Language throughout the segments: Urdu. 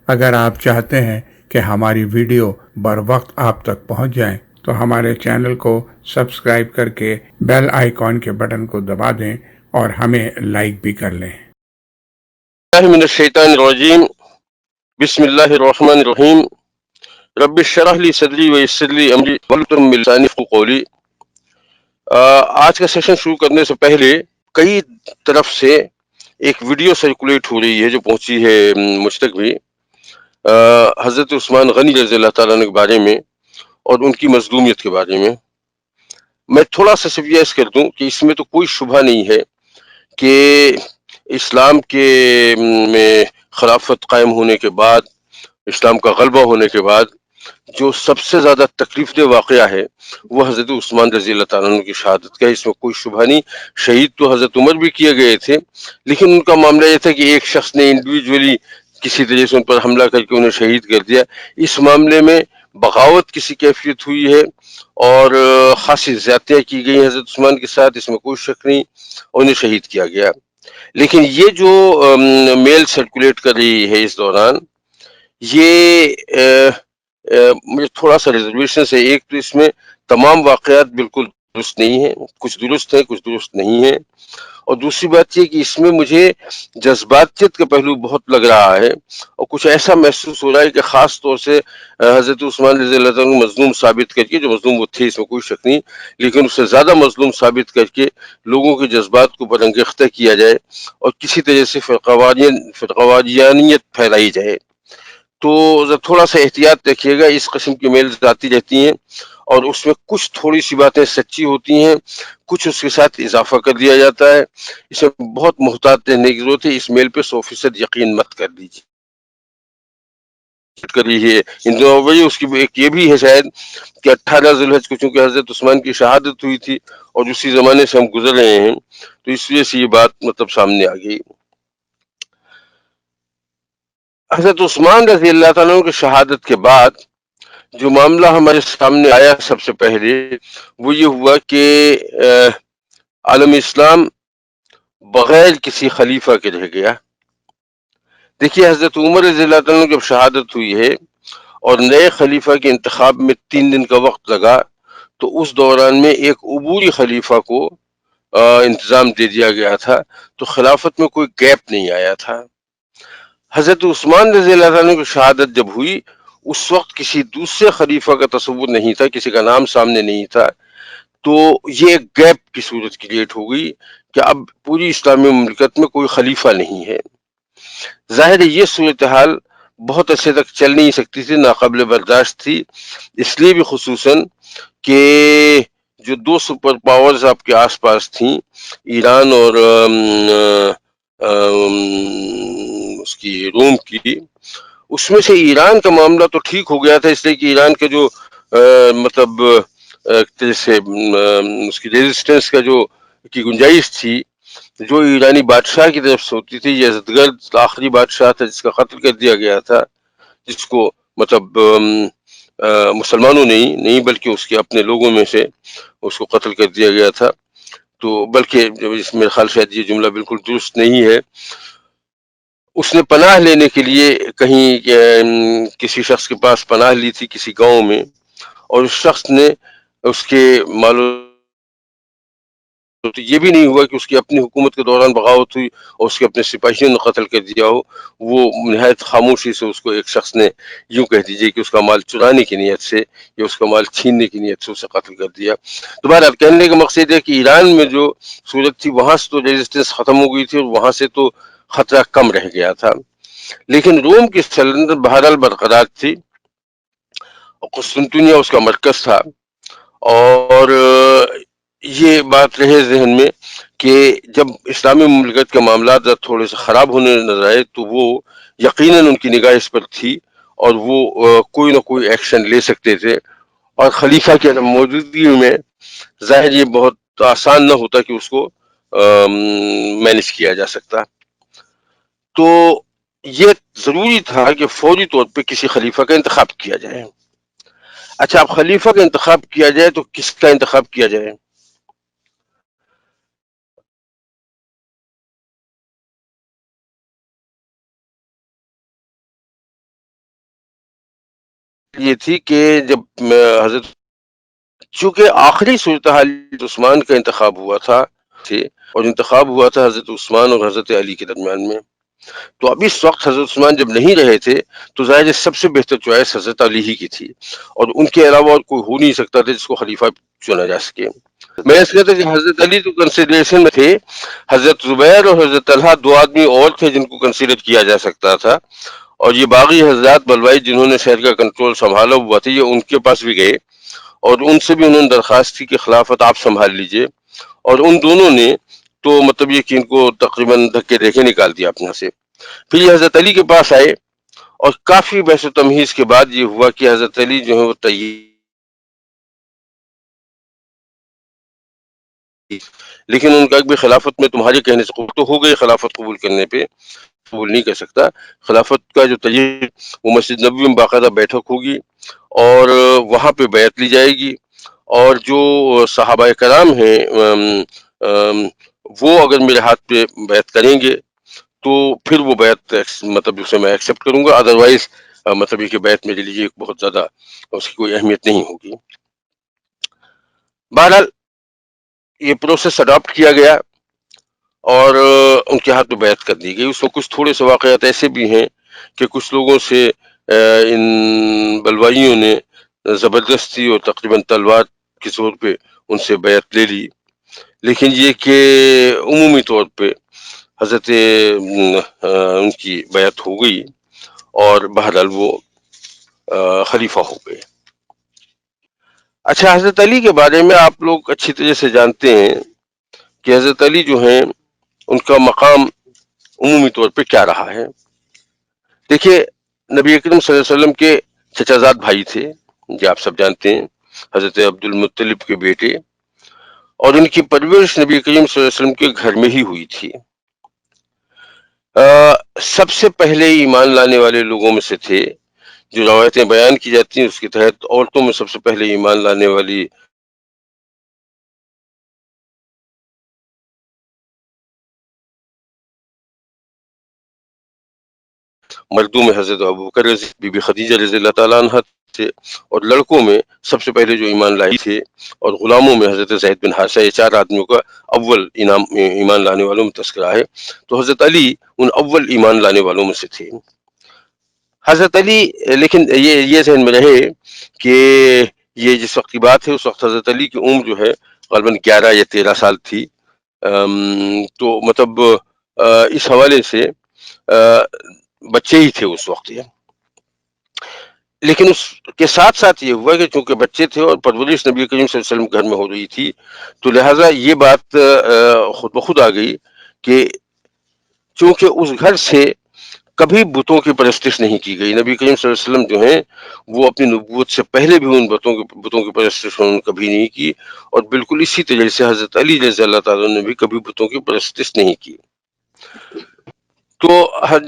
اگر آپ چاہتے ہیں کہ ہماری ویڈیو بر وقت آپ تک پہنچ جائیں تو ہمارے چینل کو سبسکرائب کر کے بیل آئیکن کے بٹن کو دبا دیں اور ہمیں لائک بھی کر لیں۔ من الشیطان الرجیم، بسم اللہ الرحمن الرحیم۔ رب اشرح لی صدری ویسر لی امری واحلل من لسانی یفقهوا قولی۔ آج کا سیشن شروع کرنے سے پہلے کئی طرف سے ایک ویڈیو سرکولیٹ ہو رہی ہے جو پہنچی ہے مجھ تک بھی، حضرت عثمان غنی رضی اللہ تعالیٰ عنہ کے بارے میں اور ان کی مظلومیت کے بارے میں۔ میں تھوڑا سا سفیائز کر دوں کہ اس میں تو کوئی شبہ نہیں ہے کہ اسلام کے میں خلافت قائم ہونے کے بعد، اسلام کا غلبہ ہونے کے بعد جو سب سے زیادہ تکلیف دہ واقعہ ہے وہ حضرت عثمان رضی اللہ تعالیٰ عنہ کی شہادت کا ہے، اس میں کوئی شبہ نہیں۔ شہید تو حضرت عمر بھی کیے گئے تھے، لیکن ان کا معاملہ یہ تھا کہ ایک شخص نے انڈیویجولی کسی طرح سے ان پر حملہ کر کے انہیں شہید کر دیا۔ اس معاملے میں بغاوت کسی کیفیت ہوئی ہے اور خاصی زیادتیاں کی گئی حضرت عثمان کے ساتھ، اس میں کوئی شک نہیں، انہیں شہید کیا گیا۔ لیکن یہ جو میل سرکولیٹ کر رہی ہے اس دوران، یہ مجھے تھوڑا سا ریزرویشن ہے۔ ایک تو اس میں تمام واقعات بالکل درست نہیں ہیں، کچھ درست ہیں کچھ درست نہیں ہیں، اور دوسری بات یہ کہ اس میں مجھے جذباتیت کا پہلو بہت لگ رہا ہے، اور کچھ ایسا محسوس ہو رہا ہے کہ خاص طور سے حضرت عثمان رضی اللہ تعالیٰ مظلوم ثابت کر کے، جو مظلوم وہ تھے اس میں کوئی شک نہیں، لیکن اس سے زیادہ مظلوم ثابت کر کے لوگوں کے جذبات کو برانگیختہ کیا جائے اور کسی طرح سے فرقواریانیت پھیلائی جائے۔ تو تھوڑا سا احتیاط رکھیے گا، اس قسم کی میلز آتی رہتی ہیں اور اس میں کچھ تھوڑی سی باتیں سچی ہوتی ہیں، کچھ اس کے ساتھ اضافہ کر دیا جاتا ہے۔ اس میں بہت محتاط رہنے کی ضرورت ہے، اس میل پہ 100% یقین مت کر دیجیے کری ہے ان دونوں وجہ۔ اس کی ایک یہ بھی ہے شاید کہ 18 ذوالحج کو چونکہ حضرت عثمان کی شہادت ہوئی تھی اور اسی زمانے سے ہم گزر رہے ہیں، تو اس وجہ سے یہ بات مطلب سامنے آ گئی۔ حضرت عثمان رضی اللہ تعالیٰ عنہ کی شہادت کے بعد جو معاملہ ہمارے سامنے آیا سب سے پہلے وہ یہ ہوا کہ عالم اسلام بغیر کسی خلیفہ کے رہ گیا۔ دیکھیے حضرت عمر رضی اللہ تعالیٰ عنہ جب شہادت ہوئی ہے اور نئے خلیفہ کے انتخاب میں 3 دن کا وقت لگا، تو اس دوران میں ایک عبوری خلیفہ کو انتظام دے دیا گیا تھا، تو خلافت میں کوئی گیپ نہیں آیا تھا۔ حضرت عثمان رضی اللہ عنہ کی شہادت جب ہوئی، اس وقت کسی دوسرے خلیفہ کا تصور نہیں تھا، کسی کا نام سامنے نہیں تھا، تو یہ ایک گیپ کی صورت کریٹ ہو گئی کہ اب پوری اسلامی مملکت میں کوئی خلیفہ نہیں ہے۔ ظاہر ہے یہ صورتحال بہت عرصے تک چل نہیں سکتی تھی، ناقابل برداشت تھی، اس لیے بھی خصوصاً کہ جو 2 سپر پاورز آپ کے آس پاس تھیں، ایران اور اس کی روم کی، اس میں سے ایران کا معاملہ تو ٹھیک ہو گیا تھا، اس لیے کہ ایران کا جو مطلب جیسے اس کی ریزسٹنس کا جو کی گنجائش تھی، جو ایرانی بادشاہ کی طرف سے ہوتی تھی، یزدگرد آخری بادشاہ تھا جس کا قتل کر دیا گیا تھا، جس کو مطلب مسلمانوں نے نہیں بلکہ اس کے اپنے لوگوں میں سے اس کو قتل کر دیا گیا تھا، تو بلکہ اس میرے خیال شاید یہ جملہ بالکل درست نہیں ہے۔ اس نے پناہ لینے کے لیے کہیں کسی شخص کے پاس پناہ لی تھی کسی گاؤں میں، اور اس شخص نے اس کے تو یہ بھی نہیں ہوا کہ اس کی اپنی حکومت کے دوران بغاوت ہوئی اور اس کے اپنے سپاہیوں نے قتل کر دیا ہو، وہ نہایت خاموشی سے اس کو ایک شخص نے یوں کہہ دیجئے کہ اس کا مال چرانے کی نیت سے یا اس کا مال چھیننے کی نیت سے اسے قتل کر دیا۔ دوبارہ کہنے کا مقصد ہے کہ ایران میں جو صورت تھی وہاں سے تو ریزسٹنس ختم ہو گئی تھی اور وہاں سے تو خطرہ کم رہ گیا تھا، لیکن روم کی سلطنت بہرحال برقرار تھی، قسطنطنیہ اس کا مرکز تھا، اور یہ بات رہے ذہن میں کہ جب اسلامی مملکت کے معاملات تھوڑے سے خراب ہونے نظر آئے تو وہ یقیناً ان کی نگاہ اس پر تھی اور وہ کوئی نہ کوئی ایکشن لے سکتے تھے، اور خلیفہ کی موجودگی میں ظاہر یہ بہت آسان نہ ہوتا کہ اس کو مینج کیا جا سکتا، تو یہ ضروری تھا کہ فوری طور پہ کسی خلیفہ کا انتخاب کیا جائے۔ اچھا، اب خلیفہ کا انتخاب کیا جائے تو کس کا انتخاب کیا جائے؟ یہ تھی کہ جب حضرت چونکہ آخری صورتحال عثمان کا انتخاب ہوا تھا اور انتخاب ہوا تھا حضرت عثمان اور حضرت علی کے درمیان میں، تو اب اس وقت حضرت عثمان جب نہیں رہے تھے تو ظاہر ہے سب سے بہتر چوائس حضرت علی ہی کی تھی، اور ان کے علاوہ اور کوئی ہو نہیں سکتا تھا جس کو خلیفہ چنا جا سکے۔ میں اس کہتا کہ حضرت علی تو کنسیڈریشن میں تھے، حضرت زبیر اور حضرت طلحہ دو آدمی اور تھے جن کو کنسیڈر کیا جا سکتا تھا، اور یہ باغی حضرات بلوائی جنہوں نے شہر کا کنٹرول سنبھالا ہوا تھا، یہ ان کے پاس بھی گئے اور ان سے بھی انہوں نے درخواست کی کہ خلافت آپ سنبھال لیجئے، اور ان دونوں نے تو مطلب یہ کہ ان کو تقریباً دھکے دیکھے نکال دیا اپنا سے۔ پھر یہ حضرت علی کے پاس آئے اور کافی بحث و تمہیز کے بعد یہ ہوا کہ حضرت علی جو ہے وہ لیکن ان کا بھی خلافت میں تمہارے کہنے سے قبول تو ہو گئی، خلافت قبول کرنے پہ قبول نہیں کر سکتا۔ خلافت کا جو تجربہ وہ مسجد نبوی میں باقاعدہ بیٹھک ہوگی اور وہاں پہ بیعت لی جائے گی، اور جو صحابہ کرام ہیں وہ اگر میرے ہاتھ پہ بیعت کریں گے تو پھر وہ بیعت مطلب اسے میں ایکسیپٹ کروں گا، ادروائز مطلب یہ کہ بیعت میرے لیے بہت زیادہ اس کی کوئی اہمیت نہیں ہوگی۔ بہرحال یہ پروسیس اڈاپٹ کیا گیا اور ان کے ہاتھ میں بیعت کر دی گئی۔ اس میں کچھ تھوڑے سے واقعات ایسے بھی ہیں کہ کچھ لوگوں سے ان بلوائیوں نے زبردستی اور تقریباً تلوار کے زور پہ ان سے بیعت لے لی، لیکن یہ کہ عمومی طور پہ حضرت ان کی بیعت ہو گئی اور بہرحال وہ خلیفہ ہو گئے۔ اچھا، حضرت علی کے بارے میں آپ لوگ اچھی طرح سے جانتے ہیں کہ حضرت علی جو ہیں ان کا مقام عمومی طور پہ کیا رہا ہے۔ دیکھیے، نبی اکرم صلی اللہ علیہ وسلم کے چچا زاد بھائی تھے، جو آپ سب جانتے ہیں، حضرت عبد المطلب کے بیٹے، اور ان کی پرورش نبی کریم صلی اللہ علیہ وسلم کے گھر میں ہی ہوئی تھی۔ سب سے پہلے ایمان لانے والے لوگوں میں سے تھے، جو روایتیں بیان کی جاتی ہیں اس کے تحت عورتوں میں سب سے پہلے ایمان لانے والی مردوں میں حضرت ابوبکر بی بی خدیجہ رضی اللہ تعالیٰ عنہ تھے، اور لڑکوں میں سب سے پہلے جو ایمان لائی تھے، اور غلاموں میں حضرت زید بن حارثہ، یہ چار آدمیوں کا اول ایمان لانے والوں میں تذکرہ ہے، تو حضرت علی ان اول ایمان لانے والوں میں سے تھے۔ حضرت علی، لیکن یہ ذہن میں رہے کہ یہ جس وقت کی بات ہے اس وقت حضرت علی کی عمر جو ہے غالباً 11 یا 13 سال تھی، تو مطلب اس حوالے سے بچے ہی تھے اس وقت یہ۔ لیکن اس کے ساتھ ساتھ یہ ہوا کہ چونکہ بچے تھے اور پرورش نبی کریم صلی اللہ علیہ وسلم گھر میں ہو رہی تھی، تو لہٰذا یہ بات خود بخود آ گئی کہ چونکہ اس گھر سے کبھی بتوں کی پرستش نہیں کی گئی، نبی کریم صلی اللہ علیہ وسلم جو ہیں وہ اپنی نبوت سے پہلے بھی ان بتوں کی پرستش انہوں نے کبھی نہیں کی، اور بالکل اسی طرح سے حضرت علی رضی اللہ تعالیٰ نے بھی کبھی بتوں کی پرستش نہیں کی۔ تو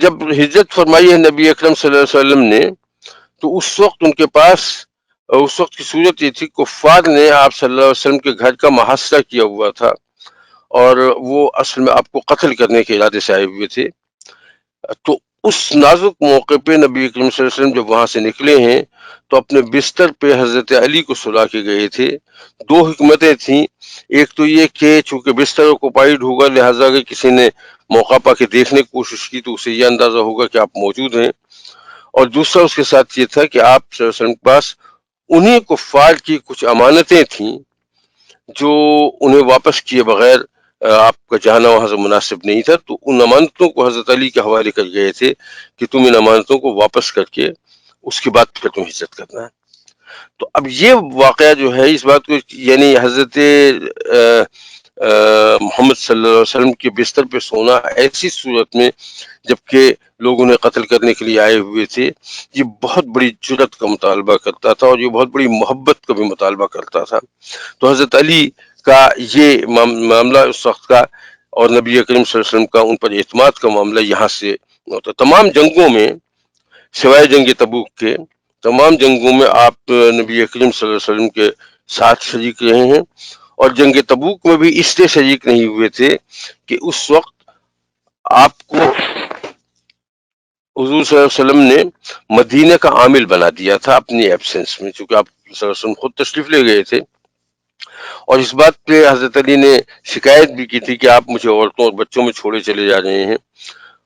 جب ہجرت فرمائی ہے نبی اکرم صلی اللہ علیہ وسلم نے، تو اس وقت ان کے پاس اس وقت کی صورت یہ تھی، کفار نے آپ صلی اللہ علیہ وسلم کے گھر کا محاصرہ کیا ہوا تھا، اور وہ اصل میں آپ کو قتل کرنے کے ارادے سے آئے ہوئے تھے۔ تو اس نازک موقع پہ نبی کریم صلی اللہ علیہ وسلم جب وہاں سے نکلے ہیں تو اپنے بستر پہ حضرت علی کو سلا کے گئے تھے۔ دو حکمتیں تھیں، ایک تو یہ کہ چونکہ بستر آکوپائیڈ ہوگا، لہٰذا اگر کسی نے موقع پا کے دیکھنے کی کوشش کی تو اسے یہ اندازہ ہوگا کہ آپ موجود ہیں، اور دوسرا اس کے ساتھ یہ تھا کہ آپ صلی اللہ علیہ وسلم کے پاس انہی کفار کی کچھ امانتیں تھیں جو انہیں واپس کیے بغیر آپ کا جانا وہاں سے مناسب نہیں تھا، تو ان امانتوں کو حضرت علی کے حوالے کر گئے تھے کہ تم ان امانتوں کو واپس کر کے اس کے بعد پھر تم ہجرت کرنا ہے۔ تو اب یہ واقعہ جو ہے اس بات کو، یعنی حضرت محمد صلی اللہ علیہ وسلم کے بستر پہ سونا ایسی صورت میں جبکہ لوگ انہیں قتل کرنے کے لیے آئے ہوئے تھے، یہ بہت بڑی جرأت کا مطالبہ کرتا تھا، اور یہ بہت بڑی محبت کا بھی مطالبہ کرتا تھا۔ تو حضرت علی کا یہ معاملہ اس وقت کا، اور نبی کریم صلی اللہ علیہ وسلم کا ان پر اعتماد کا معاملہ یہاں سے ہوتا۔ تمام جنگوں میں سوائے جنگ تبوک کے تمام جنگوں میں آپ نبی کریم صلی اللہ علیہ وسلم کے ساتھ شریک رہے ہیں، اور جنگ تبوک میں بھی اس لیے شریک نہیں ہوئے تھے کہ اس وقت آپ کو حضور صلی اللہ علیہ وسلم نے مدینہ کا عامل بنا دیا تھا اپنی ایبسنس میں، چونکہ آپ صلی اللہ علیہ وسلم خود تشریف لے گئے تھے، اور اس بات پہ حضرت علی نے شکایت بھی کی تھی کہ آپ مجھے عورتوں اور بچوں میں چھوڑے چلے جا رہے ہیں.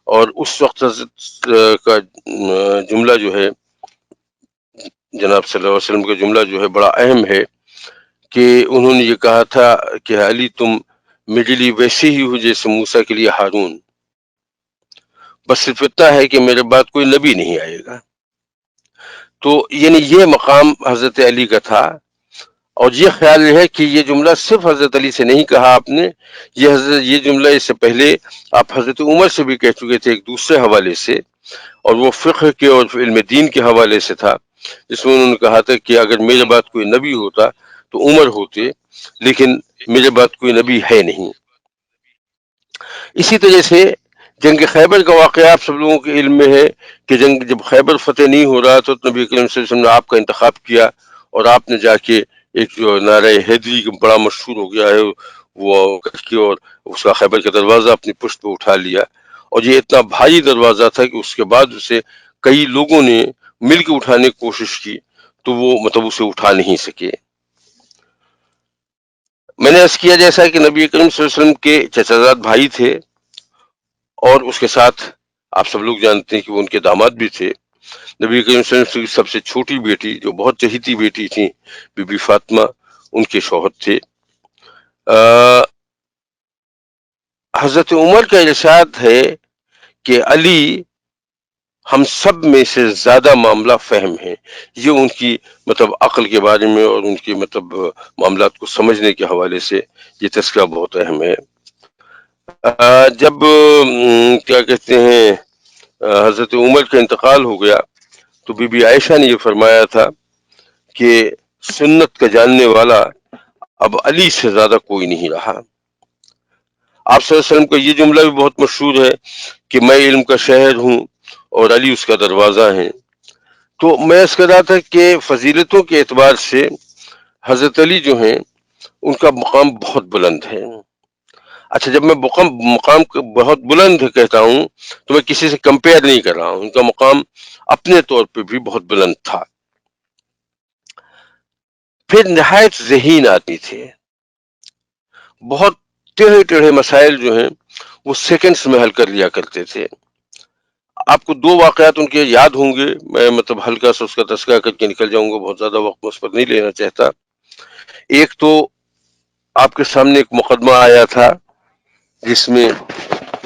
اور اس وقت حضرت کا جملہ جو ہے، جناب صلی اللہ علیہ وسلم کا جملہ جو ہے بڑا اہم ہے، کہ انہوں نے یہ کہا تھا کہ علی تم میرے لیے ویسے ہی ہو جیسے موسیٰ کے لیے ہارون، بس صرف اتنا ہے کہ میرے بعد کوئی نبی نہیں آئے گا. تو یعنی یہ مقام حضرت علی کا تھا. اور یہ خیال ہے کہ یہ جملہ صرف حضرت علی سے نہیں کہا آپ نے، یہ جملہ اس سے پہلے آپ حضرت عمر سے بھی کہہ چکے تھے ایک دوسرے حوالے سے، اور وہ فقہ کے اور علم دین کے حوالے سے تھا، جس میں انہوں نے کہا تھا کہ اگر میرے بعد کوئی نبی ہوتا تو عمر ہوتے، لیکن میرے بعد کوئی نبی ہے نہیں. اسی طرح سے جنگ خیبر کا واقعہ آپ سب لوگوں کے علم میں ہے کہ جب خیبر فتح نہیں ہو رہا تو نبی کریم صلی اللہ علیہ وسلم نے آپ کا انتخاب کیا، اور آپ نے جا کے ایک جو نعرہ حیدری بڑا مشہور ہو گیا ہے وہ کر کے، اور اس کا خیبر کا دروازہ اپنی پشت پہ اٹھا لیا. اور یہ اتنا بھاری دروازہ تھا کہ اس کے بعد اسے کئی لوگوں نے مل کے اٹھانے کی کوشش کی تو وہ اسے اٹھا نہیں سکے. میں نے عرض کیا جیسا کہ نبی کریم صلی اللہ علیہ وسلم کے چچا زاد بھائی تھے، اور اس کے ساتھ آپ سب لوگ جانتے ہیں کہ وہ ان کے داماد بھی تھے. نبی کریم صلی اللہ علیہ وسلم کی سب سے چھوٹی بیٹی جو بہت چہیتی بیٹی تھی بی بی فاطمہ، ان کے شوہر تھے. حضرت عمر کا ارشاد ہے کہ علی ہم سب میں سے زیادہ معاملہ فہم ہے. یہ ان کی عقل کے بارے میں اور ان کی معاملات کو سمجھنے کے حوالے سے یہ تذکرہ بہت اہم ہے. جب کیا کہتے ہیں حضرت عمر کا انتقال ہو گیا تو بی بی عائشہ نے یہ فرمایا تھا کہ سنت کا جاننے والا اب علی سے زیادہ کوئی نہیں رہا. آپ صلی اللہ علیہ وسلم کا یہ جملہ بھی بہت مشہور ہے کہ میں علم کا شہر ہوں اور علی اس کا دروازہ ہے. تو میں اس کہہ رہا تھا کہ فضیلتوں کے اعتبار سے حضرت علی جو ہیں ان کا مقام بہت بلند ہے. اچھا، جب میں مقام بہت بلند کہتا ہوں تو میں کسی سے کمپیئر نہیں کر رہا ہوں، ان کا مقام اپنے طور پہ بھی بہت بلند تھا. پھر نہایت ذہین آدمی تھے، بہت ٹیڑھے ٹیڑھے مسائل جو ہیں وہ سیکنڈز میں حل کر لیا کرتے تھے. آپ کو دو واقعات ان کے یاد ہوں گے، میں ہلکا سا اس کا تذکرہ کر کے نکل جاؤں گا، بہت زیادہ وقت اس پر نہیں لینا چاہتا. ایک تو آپ کے سامنے ایک مقدمہ آیا تھا جس میں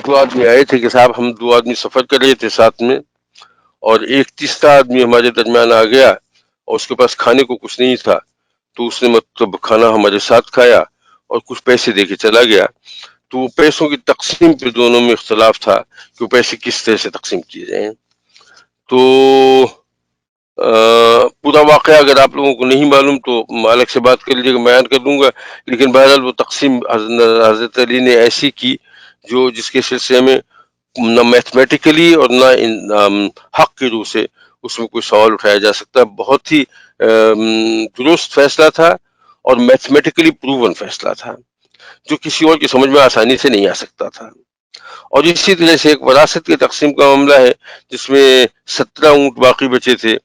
دو آدمی آئے تھے کہ صاحب ہم دو آدمی سفر کر رہے تھے ساتھ میں، اور ایک تیسرا آدمی ہمارے درمیان آ گیا اور اس کے پاس کھانے کو کچھ نہیں تھا، تو اس نے کھانا ہمارے ساتھ کھایا اور کچھ پیسے دے کے چلا گیا. تو وہ پیسوں کی تقسیم پہ دونوں میں اختلاف تھا کہ وہ پیسے کس طرح سے تقسیم کیے جائیں. تو پورا واقعہ اگر آپ لوگوں کو نہیں معلوم تو مالک سے بات کر لیجیے گا، بیان کر دوں گا. لیکن بہرحال وہ تقسیم حضرت علی نے ایسی کی جس کے سلسلے میں نہ میتھمیٹیکلی اور نہ حق کی روح سے اس میں کوئی سوال اٹھایا جا سکتا. بہت ہی درست فیصلہ تھا اور میتھمیٹیکلی پروون فیصلہ تھا جو کسی اور کی سمجھ میں آسانی سے نہیں آ سکتا تھا. اور اسی طرح سے ایک وراثت کی تقسیم کا معاملہ ہے جس میں 17 اونٹ باقی بچے تھے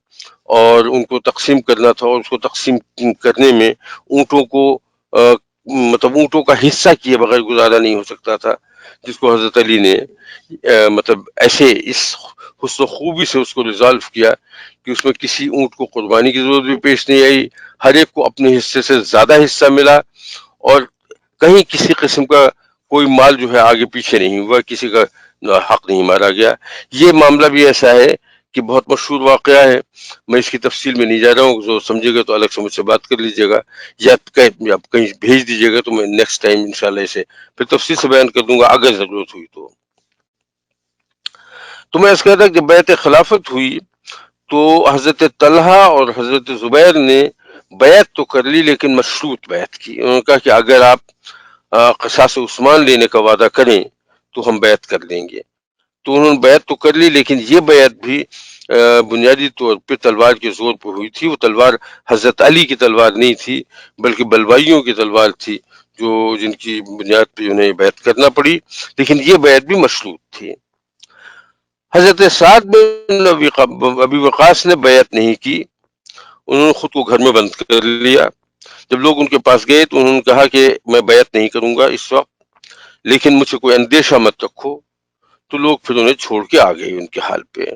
اور ان کو تقسیم کرنا تھا، اور اس کو تقسیم کرنے میں اونٹوں کو اونٹوں کا حصہ کیے بغیر گزارا نہیں ہو سکتا تھا، جس کو حضرت علی نے ایسے اس حسن و خوبی سے اس کو ریزالو کیا کہ اس میں کسی اونٹ کو قربانی کی ضرورت بھی پیش نہیں آئی، ہر ایک کو اپنے حصے سے زیادہ حصہ ملا، اور کہیں کسی قسم کا کوئی مال جو ہے آگے پیچھے نہیں ہوا، کسی کا حق نہیں مارا گیا. یہ معاملہ بھی ایسا ہے کہ بہت مشہور واقعہ ہے، میں اس کی تفصیل میں نہیں جا رہا ہوں، جو سمجھے گا تو الگ سے مجھ سے بات کر لیجیے گا یا کہیں بھیج دیجیے گا تو میں نیکسٹ ٹائم انشاءاللہ اسے پھر تفصیل سے بیان کر دوں گا اگر ضرورت ہوئی تو میں اس کہتا کہ جب بیعت خلافت ہوئی تو حضرت طلحہ اور حضرت زبیر نے بیعت تو کر لی لیکن مشروط بیعت کی. انہوں نے کہا کہ اگر آپ قصاص عثمان لینے کا وعدہ کریں تو ہم بیعت کر لیں گے. تو انہوں نے بیعت تو کر لی، لیکن یہ بیعت بھی بنیادی طور پہ تلوار کے زور پہ ہوئی تھی. وہ تلوار حضرت علی کی تلوار نہیں تھی بلکہ بلوائیوں کی تلوار تھی جن کی بنیاد پہ انہیں بیعت کرنا پڑی، لیکن یہ بیعت بھی مشروط تھی. حضرت سعد بن ابی وقاص نے بیعت نہیں کی، انہوں نے خود کو گھر میں بند کر لیا۔ جب لوگ ان کے پاس گئے تو انہوں نے کہا کہ میں بیعت نہیں کروں گا اس وقت، لیکن مجھ سے کوئی اندیشہ مت رکھو۔ تو لوگ پھر انہیں چھوڑ کے آ گئے ان کے حال پہ۔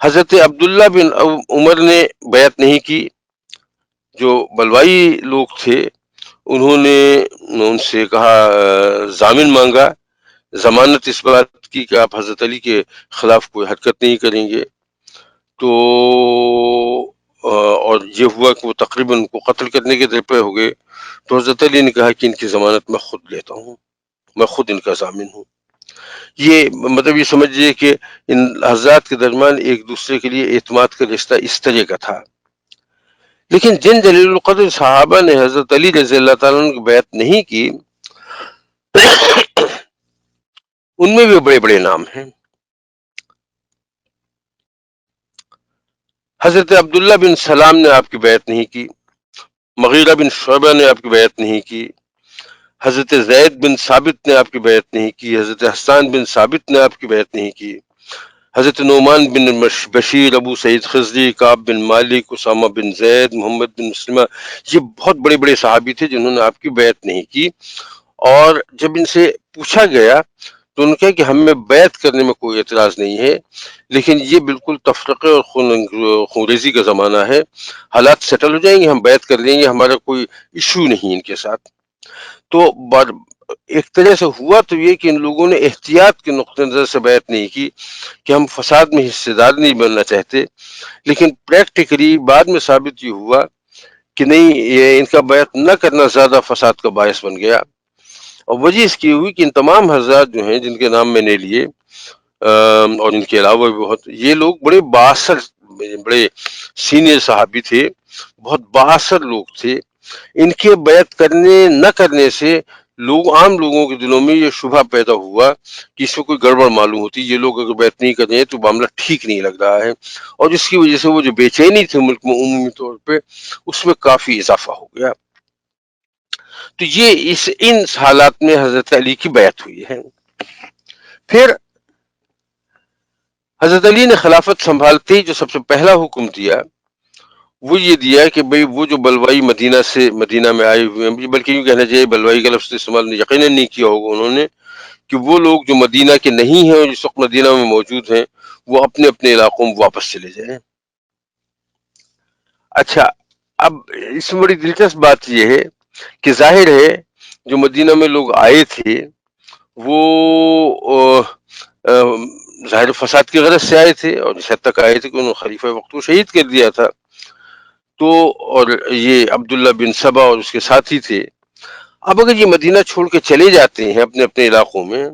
حضرت عبداللہ بن عمر نے بیعت نہیں کی، جو بلوائی لوگ تھے انہوں نے ان سے کہا، ضامن مانگا، ضمانت اس بات کی کہ آپ حضرت علی کے خلاف کوئی حرکت نہیں کریں گے۔ تو اور یہ ہوا کہ وہ تقریباً ان کو قتل کرنے کے درپے ہو گئے۔ تو حضرت علی نے کہا کہ ان کی ضمانت میں خود لیتا ہوں، میں خود ان کا ضامن ہوں۔ یہ مطلب یہ سمجھیے کہ ان حضرات کے درمیان ایک دوسرے کے لیے اعتماد کا رشتہ اس طرح کا تھا۔ لیکن جن جلیل القدر صحابہ نے حضرت علی رضی اللہ تعالیٰ عنہ کی بیعت نہیں کی، ان میں بھی بڑے بڑے نام ہیں۔ حضرت عبداللہ بن سلام نے آپ کی بیعت نہیں کی، مغیرہ بن شعبہ نے آپ کی بیعت نہیں کی، حضرت زید بن ثابت نے آپ کی بیعت نہیں کی، حضرت حسان بن ثابت نے آپ کی بیعت نہیں کی، حضرت نعمان بن بشیر، ابو سعید خضری، کعب بن مالک، اسامہ بن زید، محمد بن مسلمہ، یہ بہت بڑے بڑے صحابی تھے جنہوں نے آپ کی بیعت نہیں کی۔ اور جب ان سے پوچھا گیا تو انہوں نے کہا کہ ہمیں بیعت کرنے میں کوئی اعتراض نہیں ہے، لیکن یہ بالکل تفرقے اور خونریزی کا زمانہ ہے، حالات سیٹل ہو جائیں گے ہم بیعت کر لیں گے، ہمارا کوئی ایشو نہیں ان کے ساتھ۔ تو ایک طرح سے ہوا تو یہ کہ ان لوگوں نے احتیاط کے نقطہ نظر سے بیعت نہیں کی کہ ہم فساد میں حصے دار نہیں بننا چاہتے، لیکن پریکٹیکلی بعد میں ثابت یہ ہوا کہ نہیں، یہ ان کا بیعت نہ کرنا زیادہ فساد کا باعث بن گیا۔ اور وجہ اس کی ہوئی کہ ان تمام حضرات جو ہیں جن کے نام میں نے لیے، اور ان کے علاوہ بھی بہت، یہ لوگ بڑے بااثر، بڑے سینئر صحابی تھے، بہت بااثر لوگ تھے۔ ان کے بیعت کرنے نہ کرنے سے عام لوگوں کے دلوں میں یہ شبہ پیدا ہوا کہ اس میں کوئی گڑبڑ معلوم ہوتی، یہ لوگ اگر بیعت نہیں کر رہے ہیں تو معاملہ ٹھیک نہیں لگ رہا ہے، اور جس کی وجہ سے وہ جو بے چینی تھی ملک میں عمومی طور پہ، اس میں کافی اضافہ ہو گیا۔ تو یہ ان حالات میں حضرت علی کی بیعت ہوئی ہے۔ پھر حضرت علی نے خلافت سنبھالتے ہی جو سب سے پہلا حکم دیا وہ یہ دیا کہ بھئی وہ جو بلوائی مدینہ میں آئے ہوئے ہیں، بلکہ یوں کہنا چاہیے بلوائی کا لفظ استعمال یقیناً نہیں کیا ہوگا انہوں نے، کہ وہ لوگ جو مدینہ کے نہیں ہیں اور جس وقت مدینہ میں موجود ہیں وہ اپنے اپنے علاقوں میں واپس چلے جائیں۔ اچھا، اب اس میں بڑی دلچسپ بات یہ ہے کہ ظاہر ہے جو مدینہ میں لوگ آئے تھے وہ ظاہر فساد کی غرض سے آئے تھے، اور اس حد تک آئے تھے کہ انہوں نے خلیفہ وقت کو شہید کر دیا تھا۔ تو اور یہ عبداللہ بن سبا اور اس کے ساتھی تھے۔ اب اگر یہ مدینہ چھوڑ کے چلے جاتے ہیں اپنے اپنے علاقوں میں،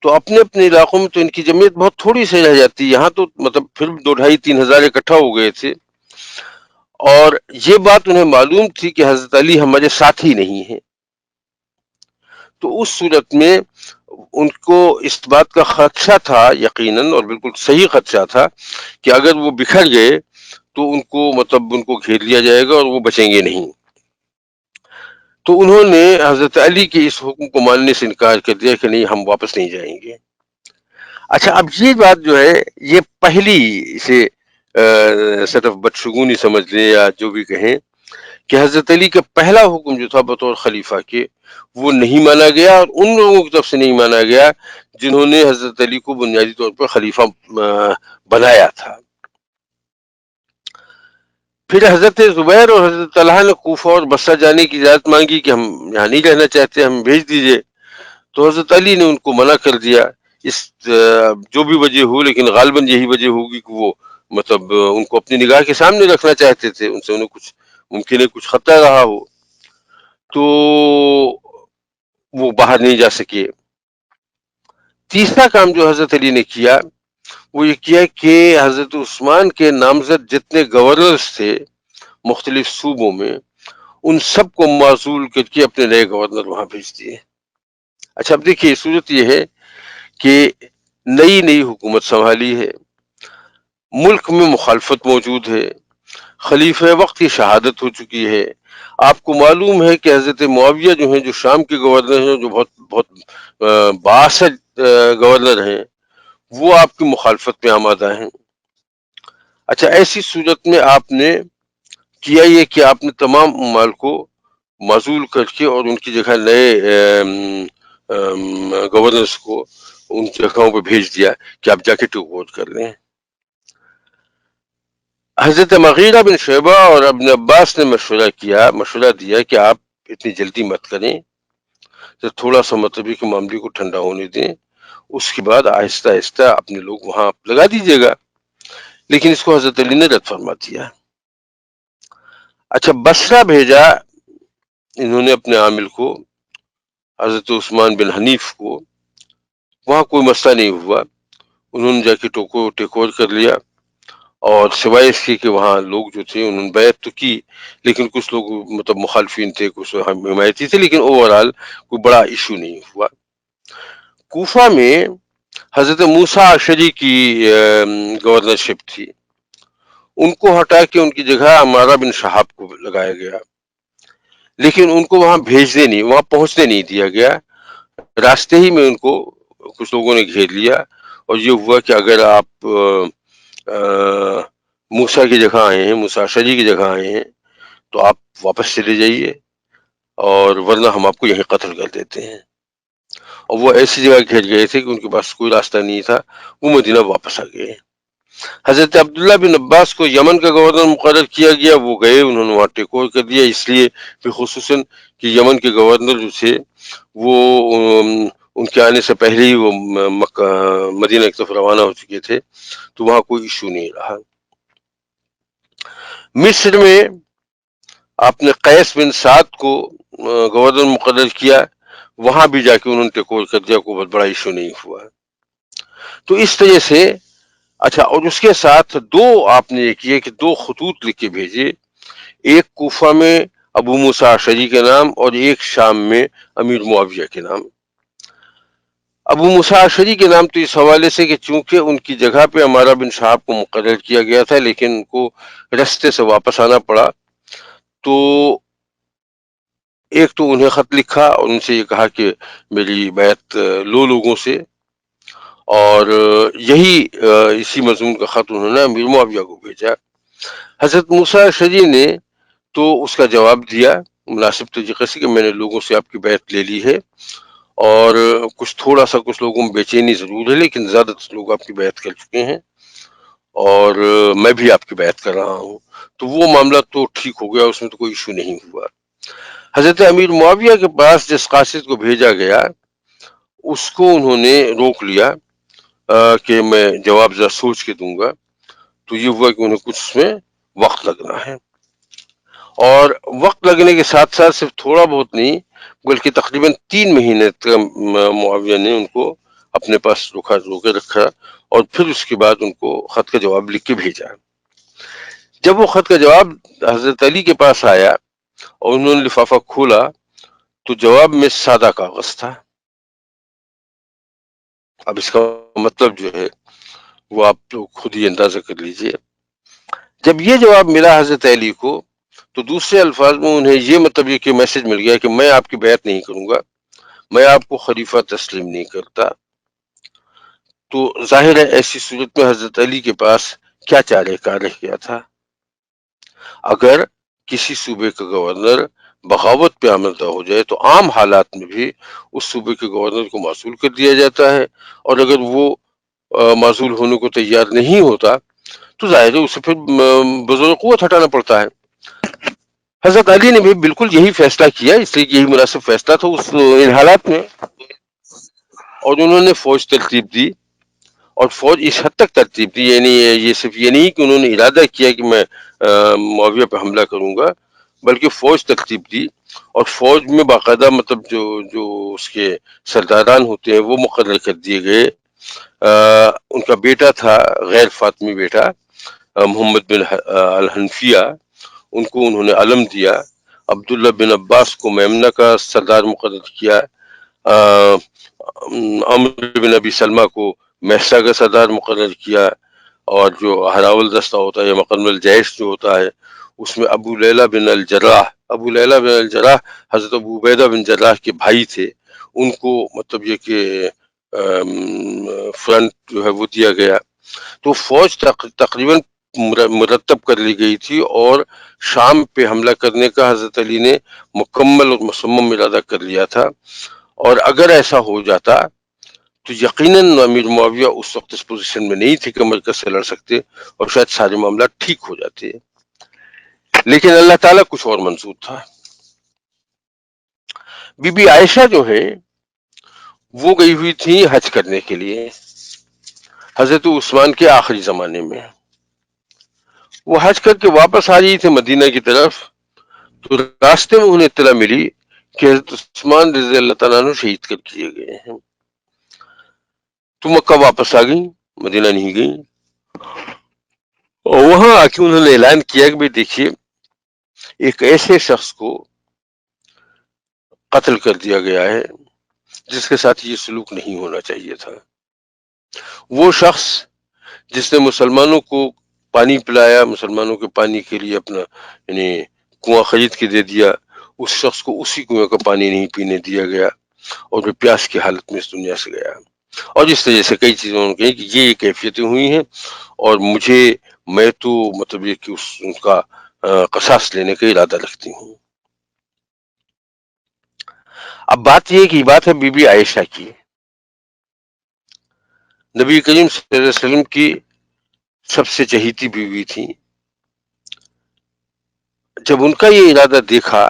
تو اپنے اپنے علاقوں میں تو ان کی جمعیت بہت تھوڑی سی رہ جاتی ہے۔ یہاں تو مطلب پھر 2,500-3,000 اکٹھا ہو گئے تھے، اور یہ بات انہیں معلوم تھی کہ حضرت علی ہمارے ساتھی نہیں ہیں۔ تو اس صورت میں ان کو اس بات کا خدشہ تھا، یقیناً اور بالکل صحیح خدشہ تھا، کہ اگر وہ بکھر گئے تو ان کو گھیر لیا جائے گا اور وہ بچیں گے نہیں۔ تو انہوں نے حضرت علی کے اس حکم کو ماننے سے انکار کر دیا کہ نہیں، ہم واپس نہیں جائیں گے۔ اچھا، اب یہ بات جو ہے یہ پہلی سے صرف بدشگونی سمجھ لیں یا جو بھی کہیں، کہ حضرت علی کا پہلا حکم جو تھا بطور خلیفہ کے وہ نہیں مانا گیا، اور ان لوگوں کی طرف سے نہیں مانا گیا جنہوں نے حضرت علی کو بنیادی طور پر خلیفہ بنایا تھا۔ پھر حضرت زبیر اور حضرت طلحہ نے کوفہ اور بصرہ جانے کی اجازت مانگی کہ ہم یہاں نہیں رہنا چاہتے، ہم بھیج دیجئے۔ تو حضرت علی نے ان کو منع کر دیا، اس جو بھی وجہ ہو، لیکن غالباً یہی وجہ ہوگی کہ وہ مطلب ان کو اپنی نگاہ کے سامنے رکھنا چاہتے تھے، ان سے انہیں کچھ ممکن ہے کچھ خطرہ رہا ہو، تو وہ باہر نہیں جا سکے۔ تیسرا کام جو حضرت علی نے کیا وہ یہ کیا کہ حضرت عثمان کے نامزد جتنے گورنرز تھے مختلف صوبوں میں، ان سب کو معزول کر کے اپنے نئے گورنر وہاں بھیج دیے۔ اچھا، اب دیکھیے صورت یہ ہے کہ نئی حکومت سنبھالی ہے، ملک میں مخالفت موجود ہے، خلیفہ وقت کی شہادت ہو چکی ہے، آپ کو معلوم ہے کہ حضرت معاویہ جو ہیں، جو شام کے گورنر ہیں، جو بہت بہت بااثر گورنر ہیں، وہ آپ کی مخالفت میں آمادہ ہیں۔ اچھا، ایسی صورت میں آپ نے کیا یہ کہ آپ نے تمام عمال کو معزول کر کے اور ان کی جگہ نئے گورنرز کو ان جگہوں پہ بھیج دیا کہ آپ جا کے ٹیک اوور کر لیں۔ حضرت مغیرہ بن شعبہ اور ابن عباس نے مشورہ دیا کہ آپ اتنی جلدی مت کریں، تو تھوڑا سا مطلب کہ معاملے کو ٹھنڈا ہونے دیں، اس کے بعد آہستہ آہستہ اپنے لوگ وہاں لگا دیجیے گا۔ لیکن اس کو حضرت علی نے رد فرما دیا۔ اچھا، بصرہ بھیجا انہوں نے اپنے عامل کو، حضرت عثمان بن حنیف کو، وہاں کوئی مسئلہ نہیں ہوا، انہوں نے جا کے ٹیک اوور کر لیا، اور سوائے اس کے کہ وہاں لوگ جو تھے انہوں نے بیعت تو کی، لیکن کچھ لوگ مطلب مخالفین تھے، کچھ حمایتی تھے، لیکن اوورآل کوئی بڑا ایشو نہیں ہوا۔ کوفہ میں حضرت موسیٰ اشعری کی گورنرشپ تھی، ان کو ہٹا کے ان کی جگہ عمارہ بن شہاب کو لگایا گیا، لیکن ان کو وہاں پہنچنے نہیں دیا گیا۔ راستے ہی میں ان کو کچھ لوگوں نے گھیر لیا، اور یہ ہوا کہ اگر آپ موسیٰ کی جگہ آئے ہیں، موسیٰ اشعری کی جگہ آئے ہیں، تو آپ واپس چلے جائیے، اور ورنہ ہم آپ کو یہیں قتل کر دیتے ہیں۔ اور وہ ایسی جگہ گھیر گئے تھے کہ ان کے پاس کوئی راستہ نہیں تھا، وہ مدینہ واپس آ گئے۔ حضرت عبداللہ بن عباس کو یمن کا گورنر مقرر کیا گیا، وہ گئے، انہوں نے وہاں ٹیک اوور کر دیا، اس لیے خصوصاً کہ یمن کے گورنر جو تھے وہ ان کے آنے سے پہلے ہی وہ مدینہ کی طرف روانہ ہو چکے تھے، تو وہاں کوئی ایشو نہیں رہا۔ مصر میں آپ نے قیس بن سعد کو گورنر مقرر کیا، وہاں بھی جا کے انہوں نے ٹیک اوور کر دیا، کوئی بہت بڑا ایشو نہیں ہوا۔ تو اس طرح سے اچھا، اور اس کے ساتھ آپ نے یہ کیا کہ 2 خطوط لکھ کے بھیجے، ایک کوفہ میں ابو موسیٰ اشعری کے نام اور ایک شام میں امیر معاویہ کے نام۔ ابو موسیٰ اشعری کے نام تو اس حوالے سے کہ چونکہ ان کی جگہ پہ عمارہ بن شہاب کو مقرر کیا گیا تھا، لیکن ان کو رستے سے واپس آنا پڑا، تو ایک تو انہیں خط لکھا اور ان سے یہ کہا کہ میری بیعت لو لوگوں سے، اور اسی مضمون کا خط انہوں نے امیر معاویہ کو بھیجا۔ حضرت موسیٰ اشعری نے تو اس کا جواب دیا مناسب طریقے سے کہ میں نے لوگوں سے آپ کی بیعت لے لی ہے، اور کچھ لوگوں میں بے چینی ضرور ہے، لیکن زیادہ تر لوگ آپ کی بیعت کر چکے ہیں، اور میں بھی آپ کی بیعت کر رہا ہوں، تو وہ معاملہ تو ٹھیک ہو گیا، اس میں تو کوئی ایشو نہیں ہوا۔ حضرت امیر معاویہ کے پاس جس قاصد کو بھیجا گیا اس کو انہوں نے روک لیا کہ میں جواب ذرا سوچ کے دوں گا، تو یہ ہوا کہ انہیں کچھ اس میں وقت لگنا ہے، اور وقت لگنے کے ساتھ ساتھ صرف تھوڑا بہت نہیں بلکہ تقریباً 3 مہینے تک معاویہ نے ان کو اپنے پاس روکے رکھا، اور پھر اس کے بعد ان کو خط کا جواب لکھ کے بھیجا۔ جب وہ خط کا جواب حضرت علی کے پاس آیا اور انہوں نے لفافہ کھولا تو جواب میں سادہ کاغذ تھا۔ اب اس کا مطلب جو ہے وہ آپ لوگ خود ہی اندازہ کر لیجئے۔ جب یہ جواب ملا حضرت علی کو، تو دوسرے الفاظ میں انہیں یہ مطلب یہ کہ میسج مل گیا کہ میں آپ کی بیعت نہیں کروں گا، میں آپ کو خلیفہ تسلیم نہیں کرتا۔ تو ظاہر ہے ایسی صورت میں حضرت علی کے پاس کیا چارہ کار رہ گیا تھا؟ اگر کسی صوبے کا گورنر بغاوت پہ آمدہ ہو جائے تو عام حالات میں بھی اس صوبے کے گورنر کو معزول کر دیا جاتا ہے، اور اگر وہ معزول ہونے کو تیار نہیں ہوتا تو ظاہر ہے اسے پھر بزرگ قوت ہٹانا پڑتا ہے۔ حضرت علی نے بھی بالکل یہی فیصلہ کیا، اس لیے یہی مناسب فیصلہ تھا ان حالات میں، اور انہوں نے فوج ترتیب دی، اور فوج اس حد تک ترتیب دی، یعنی یہ صرف یہ نہیں کہ انہوں نے ارادہ کیا کہ میں معاویہ پہ حملہ کروں گا، بلکہ فوج ترتیب دی، اور فوج میں باقاعدہ مطلب جو اس کے سرداران ہوتے ہیں وہ مقرر کر دیے گئے۔ ان کا بیٹا تھا غیر فاطمی بیٹا محمد بن الحنفیہ، ان کو انہوں نے علم دیا۔ عبداللہ بن عباس کو میمنہ کا سردار مقرر کیا، عمرو بن ابی سلمہ کو محسا کا سردار مقرر کیا، اور جو ہراول دستہ ہوتا ہے یا مقدم الجیش جو ہوتا ہے اس میں ابو لیلہ بن الجراح حضرت ابو عبیدہ بن جراح کے بھائی تھے، ان کو مطلب یہ کہ فرنٹ جو ہے وہ دیا گیا. تو فوج تقریباً مرتب کر لی گئی تھی اور شام پہ حملہ کرنے کا حضرت علی نے مکمل اور مصمم ارادہ کر لیا تھا. اور اگر ایسا ہو جاتا تو یقیناً امیر معاویہ اس وقت اس پوزیشن میں نہیں تھے کہ مرکز سے لڑ سکتے اور شاید سارے معاملات ٹھیک ہو جاتے. لیکن اللہ تعالیٰ کچھ اور منظور تھا. بی بی عائشہ جو ہے وہ گئی ہوئی تھی حج کرنے کے لیے حضرت عثمان کے آخری زمانے میں. وہ حج کر کے واپس آ رہی تھے مدینہ کی طرف، تو راستے میں انہیں اطلاع ملی کہ حضرت عثمان رضی اللہ تعالیٰ عنہ شہید کر دیے گئے ہیں. تو مکہ واپس آ گئی، مدینہ نہیں گئی. اور وہاں آ کے انہوں نے اعلان کیا کہ بھائی دیکھیے ایک ایسے شخص کو قتل کر دیا گیا ہے جس کے ساتھ یہ سلوک نہیں ہونا چاہیے تھا. وہ شخص جس نے مسلمانوں کو پانی پلایا، مسلمانوں کے پانی کے لیے اپنا یعنی کنواں خرید کے دے دیا، اس شخص کو اسی کنویں کا پانی نہیں پینے دیا گیا اور وہ پیاس کی حالت میں اس دنیا سے گیا. اور اس طرح سے کئی چیزوں نے کہی کہ یہ کیفیتیں ہوئی ہیں اور میں تو مطلب یہ کہ ان کا قصاص لینے کا ارادہ رکھتی ہوں. اب بات یہ کہ بات ہے بی بی عائشہ کی. نبی کریم صلی اللہ علیہ وسلم کی سب سے چہیتی بیوی تھی. جب ان کا یہ ارادہ دیکھا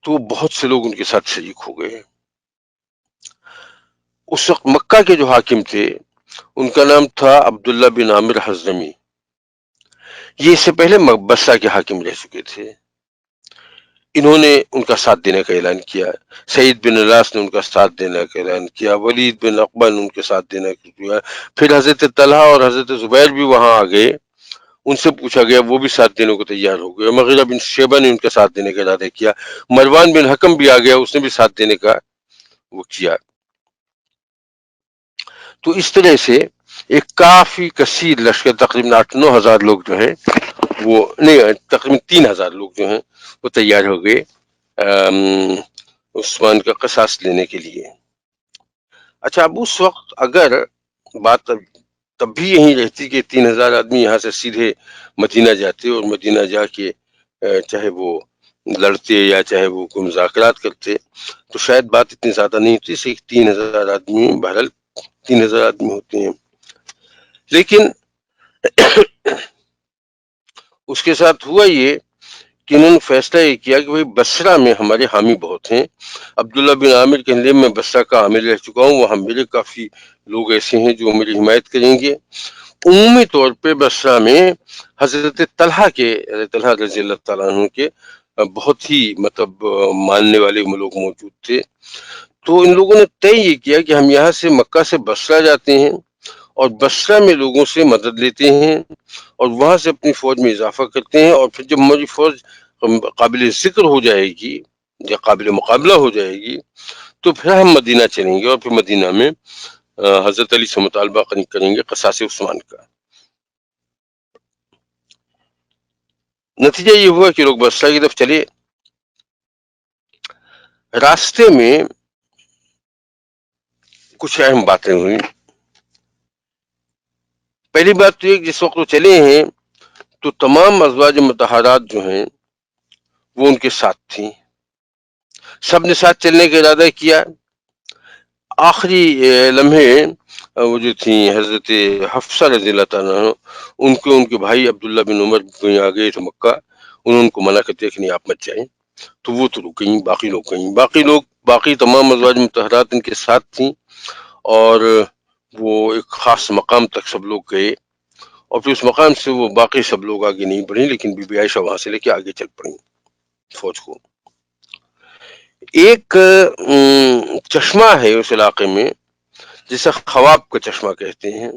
تو بہت سے لوگ ان کے ساتھ شریک ہو گئے. اس وقت مکہ کے جو حاکم تھے ان کا نام تھا عبداللہ بن عامر حضرمی. یہ اس سے پہلے بصرہ کے حاکم رہ چکے تھے. انہوں نے ان کا ساتھ دینے کا اعلان کیا. سعید بن الاس نے ان کا ساتھ دینے کا اعلان کیا. ولید بن عقبہ نے ان کے ساتھ دینے کا کیا. پھر حضرت طلحہ اور حضرت زبیر بھی وہاں آ گئے. ان سے پوچھا گیا، وہ بھی ساتھ دینے کو تیار ہو گئے. مغیرہ بن شیبہ نے ان کا ساتھ دینے کا ارادہ کیا. مروان بن حکم بھی آ گیا، اس نے بھی ساتھ دینے کا وہ کیا. تو اس طرح سے ایک کافی کثیر لشکر، تقریباً 8-9 ہزار لوگ جو ہیں وہ نہیں، تقریباً 3,000 لوگ جو ہیں وہ تیار ہو گئے عثمان کا قصاص لینے کے لیے. اچھا، اب اس وقت اگر بات تب بھی یہی رہتی کہ 3,000 آدمی یہاں سے سیدھے مدینہ جاتے اور مدینہ جا کے چاہے وہ لڑتے یا چاہے وہ کوئی مذاکرات کرتے تو شاید بات اتنی زیادہ نہیں ہوتی. صرف 3,000 آدمی، بہرحال 3,000 آدمی ہوتے ہیں. لیکن اس کے ساتھ ہوا یہ کہ انہوں نے فیصلہ یہ کیا کہ بھائی بصرہ میں ہمارے حامی بہت ہیں. عبداللہ بن عامر کے لیے میں بصرہ کا عامر رہ چکا ہوں، وہاں میرے کافی لوگ ایسے ہیں جو میری حمایت کریں گے. عمومی طور پہ بصرہ میں حضرت طلحہ رضی اللہ تعالیٰ عنہ کے بہت ہی مطلب ماننے والے لوگ موجود تھے. تو ان لوگوں نے طے یہ کیا کہ ہم یہاں سے مکہ سے بصرہ جاتے ہیں اور بصرہ میں لوگوں سے مدد لیتے ہیں اور وہاں سے اپنی فوج میں اضافہ کرتے ہیں. اور پھر جب ہماری فوج قابل ذکر ہو جائے گی یا قابل مقابلہ ہو جائے گی تو پھر ہم مدینہ چلیں گے اور پھر مدینہ میں حضرت علی سے مطالبہ کریں گے قصاص عثمان کا. نتیجہ یہ ہوا کہ لوگ بصرہ کی طرف چلے. راستے میں کچھ اہم باتیں ہوئی. پہلی بات تو یہ کہ جس وقت وہ چلے ہیں تو تمام ازواج مطہرات جو ہیں وہ ان کے ساتھ تھیں. سب نے ساتھ چلنے کا ارادہ کیا. آخری لمحے وہ جو تھیں حضرت حفصہ رضی اللہ تعالیٰ عنہ، ان کے بھائی عبداللہ بن عمر بھی آ گئے تھے مکہ. انہوں ان کو منع کرتے کہ نہیں آپ مت جائیں، تو وہ تو رک گئیں. باقی لوگ گئیں. باقی تمام ازواج مطہرات ان کے ساتھ تھیں اور وہ ایک خاص مقام تک سب لوگ گئے اور پھر اس مقام سے وہ باقی سب لوگ آگے نہیں بڑھیں، لیکن بی بی عائشہ وہاں سے لے کے آگے چل پڑیں فوج کو. ایک چشمہ ہے اس علاقے میں جسے خواب کا چشمہ کہتے ہیں.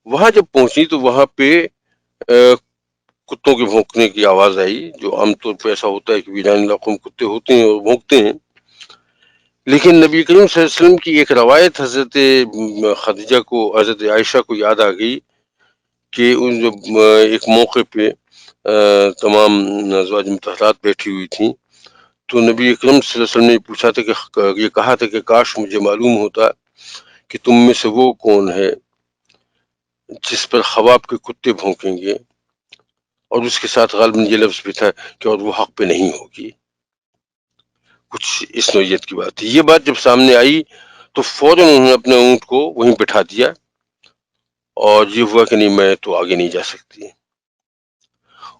وہاں جب پہنچی تو وہاں پہ کتوں کے بھونکنے کی آواز آئی. جو عام طور پہ ایسا ہوتا ہے کہ ویران علاقوں میں کتے ہوتے ہیں اور بھونکتے ہیں، لیکن نبی کریم صلی اللہ علیہ وسلم کی ایک روایت حضرت خدیجہ کو، حضرت عائشہ کو یاد آ گئی کہ ان جب ایک موقع پہ تمام ازواج مطہرات بیٹھی ہوئی تھیں تو نبی اکرم صلی اللہ علیہ وسلم نے پوچھا تھا کہ یہ کہا تھا کہ کاش مجھے معلوم ہوتا کہ تم میں سے وہ کون ہے جس پر خواب کے کتے بھونکیں گے، اور اس کے ساتھ غالباً یہ لفظ بھی تھا کہ اور وہ حق پہ نہیں ہوگی. کچھ اس نوعیت کی بات تھی. یہ بات جب سامنے آئی تو فوراً انہوں نے اپنے اونٹ کو وہیں بٹھا دیا، اور یہ ہوا کہ نہیں، میں تو آگے نہیں جا سکتی.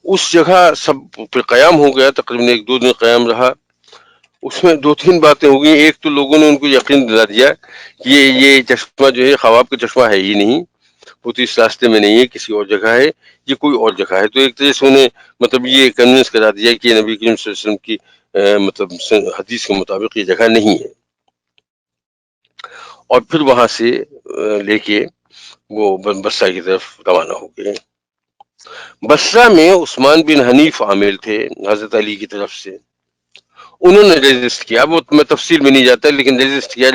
اس جگہ سب پہ قیام ہو گیا، تقریباً 1-2 دن قیام رہا. اس میں 2-3 باتیں ہو گئی. ایک تو لوگوں نے ان کو یقین دلا دیا کہ یہ چشمہ جو ہے خواب کا چشمہ ہے ہی نہیں، وہ تو اس راستے میں نہیں ہے، کسی اور جگہ ہے، یہ کوئی اور جگہ ہے. تو ایک طرح سے انہیں مطلب یہ کنوینس کرا دیا کہ یہ نبی کریم صلی اللہ علیہ وسلم کی مطلب حدیث کے مطابق یہ جگہ نہیں ہے. اور پھر وہاں سے لے کے وہ بصرہ کی طرف روانہ ہو گئے. بصرہ میں عثمان بن حنیف عامل تھے حضرت علی کی طرف سے. انہوں نے ریزسٹ کیا، وہ میں تفصیل میں نہیں جاتا، لیکن ریزسٹ کیا،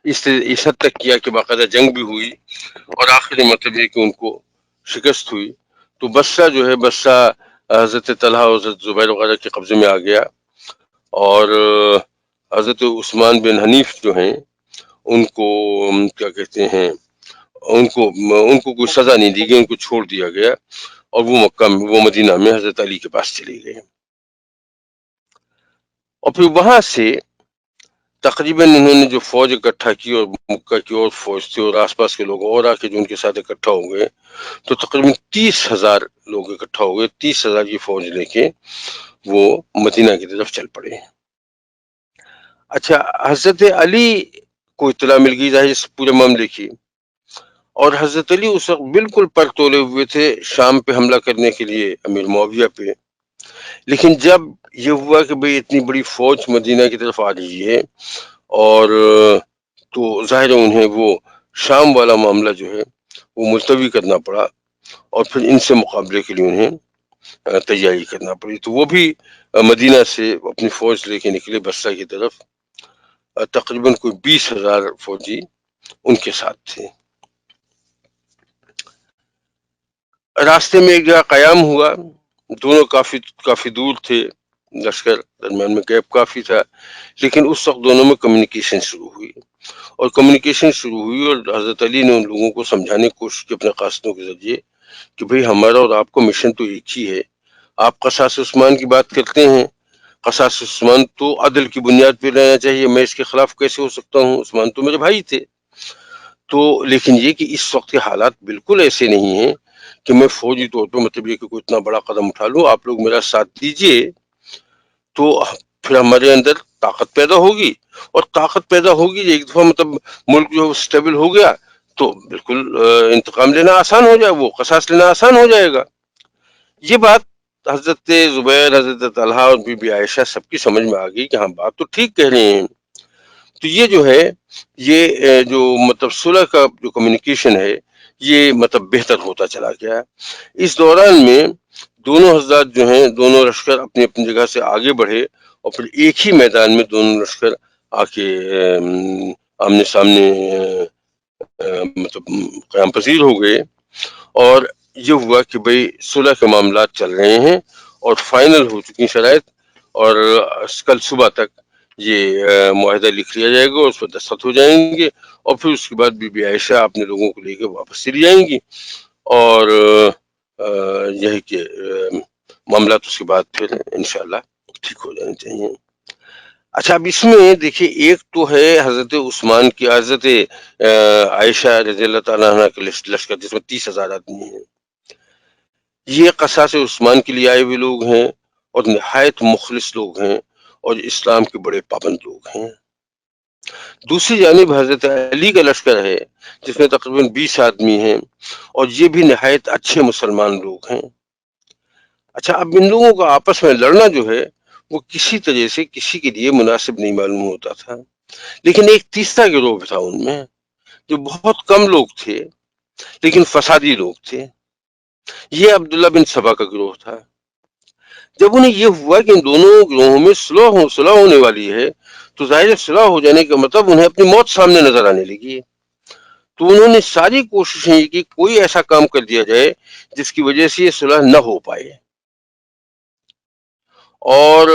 اس حد تک کیا کہ باقاعدہ جنگ بھی ہوئی، اور آخری مطلب یہ کہ ان کو شکست ہوئی. تو بصرہ جو ہے، بصرہ حضرت طلحہ اور حضرت زبیر وغیرہ کے قبضے میں آ گیا، اور حضرت عثمان بن حنیف جو ہیں ان کو کیا کہتے ہیں، ان کو کوئی سزا نہیں دی گئی، ان کو چھوڑ دیا گیا، اور وہ مدینہ میں حضرت علی کے پاس چلی گئے. اور پھر وہاں سے تقریباً انہوں نے جو فوج اکٹھا کی، اور مکہ کی اور فوج تھی اور آس پاس کے لوگ اور آ کے جو ان کے ساتھ اکٹھا ہو گئے، تو تقریباً 30,000 لوگ اکٹھا ہو گئے. 30,000 کی فوج لے کے وہ مدینہ کی طرف چل پڑے. اچھا، حضرت علی کو اطلاع مل گئی ظاہر اس پورے معاملے کی، اور حضرت علی اس وقت بالکل پر تولے ہوئے تھے شام پہ حملہ کرنے کے لیے، امیر معاویہ پہ. لیکن جب یہ ہوا کہ بھئی اتنی بڑی فوج مدینہ کی طرف آ رہی ہے، اور تو ظاہر انہیں وہ شام والا معاملہ جو ہے وہ ملتوی کرنا پڑا، اور پھر ان سے مقابلے کے لیے انہیں تیاری کرنا پڑی. تو وہ بھی مدینہ سے اپنی فوج لے کے نکلے بصرہ کی طرف. تقریباً کوئی 20,000 فوجی ان کے ساتھ تھے. راستے میں ایک جگہ قیام ہوا. دونوں کافی دور تھے لشکر، درمیان میں گیپ کافی تھا، لیکن اس وقت دونوں میں کمیونیکیشن شروع ہوئی. اور حضرت علی نے ان لوگوں کو سمجھانے کی کوشش کی اپنے قاصدوں کے ذریعے کہ بھئی ہمارا اور آپ کو مشن تو ایک ہی ہے. آپ قصاص عثمان کی بات کرتے ہیں، قصاص عثمان تو عدل کی بنیاد پہ رہنا چاہیے، میں اس کے خلاف کیسے ہو سکتا ہوں، عثمان تو میرے بھائی تھے. تو لیکن یہ کہ اس وقت کے حالات بالکل ایسے نہیں ہیں کہ میں فوجی طور پہ مطلب یہ کہ کوئی اتنا بڑا قدم اٹھا لوں. آپ لوگ میرا ساتھ دیجئے تو پھر ہمارے اندر طاقت پیدا ہوگی، اور طاقت پیدا ہوگی ایک دفعہ مطلب ملک جو سٹیبل ہو گیا تو بالکل انتقام لینا آسان ہو جائے، وہ قصاص لینا آسان ہو جائے گا. یہ بات حضرت زبیر، حضرت طلحہ اور بی بی عائشہ سب کی سمجھ میں آ گئی کہ ہاں بات تو ٹھیک کہہ رہے ہیں. تو یہ جو ہے، یہ جو مطلب صلح کا جو کمیونیکیشن ہے، یہ مطلب بہتر ہوتا چلا گیا. اس دوران میں دونوں حضرات جو ہیں، دونوں لشکر اپنی اپنی جگہ سے آگے بڑھے، اور پھر ایک ہی میدان میں دونوں لشکر آ کے آمنے سامنے مطلب قیام پذیر ہو گئے. اور یہ ہوا کہ بھئی صلح کے معاملات چل رہے ہیں اور فائنل ہو چکی شرائط، اور کل صبح تک یہ معاہدہ لکھ لیا جائے گا اور اس پر دستخط ہو جائیں گے، اور پھر اس کے بعد بی بی عائشہ اپنے لوگوں کو لے کے واپس چلی جائیں گی، اور یہی کہ معاملات اس کے بعد پھر انشاءاللہ ٹھیک ہو جانے چاہیے. اچھا، اب اس میں دیکھیے، ایک تو ہے حضرت عثمان کی، حضرت عائشہ رضی اللہ تعالیٰ عنہ کے لشکر جس میں 30,000 آدمی ہیں. یہ قصاص عثمان کے لیے آئے ہوئے لوگ ہیں، اور نہایت مخلص لوگ ہیں، اور اسلام کے بڑے پابند لوگ ہیں. دوسری جانب حضرت علی کا لشکر ہے جس میں تقریباً 20 آدمی ہیں، اور یہ بھی نہایت اچھے مسلمان لوگ ہیں. اچھا، اب ان لوگوں کا آپس میں لڑنا جو ہے وہ کسی طرح سے کسی کے لیے مناسب نہیں معلوم ہوتا تھا. لیکن ایک تیسرا گروہ تھا ان میں، جو بہت کم لوگ تھے لیکن فسادی لوگ تھے. یہ عبداللہ بن سبا کا گروہ تھا. جب انہیں یہ ہوا کہ ان دونوں گروہوں میں صلح ہونے والی ہے، تو ظاہر صلح ہو جانے کا مطلب انہیں اپنی موت سامنے نظر آنے لگی. تو انہوں نے ساری کوششیں یہ کی کوئی ایسا کام کر دیا جائے جس کی وجہ سے یہ صلح نہ ہو پائے. اور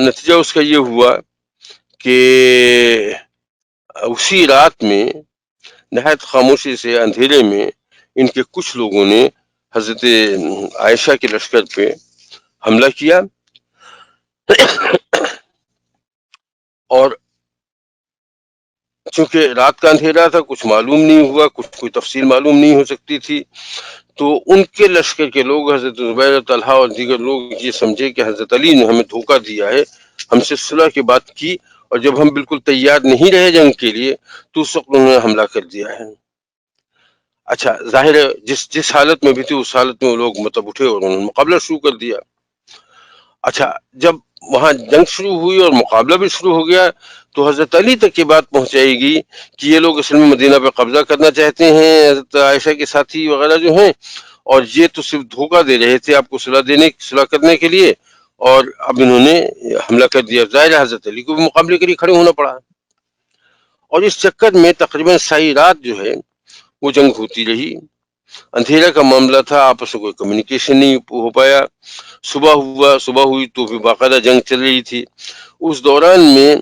نتیجہ اس کا یہ ہوا کہ اسی رات میں نہایت خاموشی سے اندھیرے میں ان کے کچھ لوگوں نے حضرت عائشہ کے لشکر پہ حملہ کیا، اور چونکہ رات کا اندھیرا تھا، کچھ معلوم نہیں ہوا، کچھ کوئی تفصیل معلوم نہیں ہو سکتی تھی، تو ان کے لشکر کے لوگ حضرت زبیر، طلحہ اور دیگر لوگ یہ سمجھے کہ حضرت علی نے ہمیں دھوکہ دیا ہے، ہم سے صلح کی بات کی، اور جب ہم بالکل تیار نہیں رہے جنگ کے لیے تو اس وقت انہوں نے حملہ کر دیا ہے۔ اچھا، ظاہر ہے جس حالت میں بھی تھی اس حالت میں وہ لوگ مطلب اٹھے اور انہوں نے مقابلہ شروع کر دیا۔ اچھا، جب وہاں جنگ شروع ہوئی اور مقابلہ بھی شروع ہو گیا تو حضرت علی تک یہ بات پہنچائی گئی کہ یہ لوگ اصل میں مدینہ پہ قبضہ کرنا چاہتے ہیں، حضرت عائشہ کے ساتھی وغیرہ جو ہیں، اور یہ تو صرف دھوکہ دے رہے تھے آپ کو صلح کرنے کے لیے، اور اب انہوں نے حملہ کر دیا۔ ظاہر ہے حضرت علی کو بھی مقابلے کے لیے کھڑے ہونا پڑا، اور اس چکر میں تقریباً ساری رات جو ہے وہ جنگ ہوتی رہی۔ اندھیرا کا معاملہ تھا، آپس میں کوئی کمیونیکیشن نہیں ہو پایا۔ صبح ہوئی تو بھی باقاعدہ جنگ چل رہی تھی۔ اس دوران میں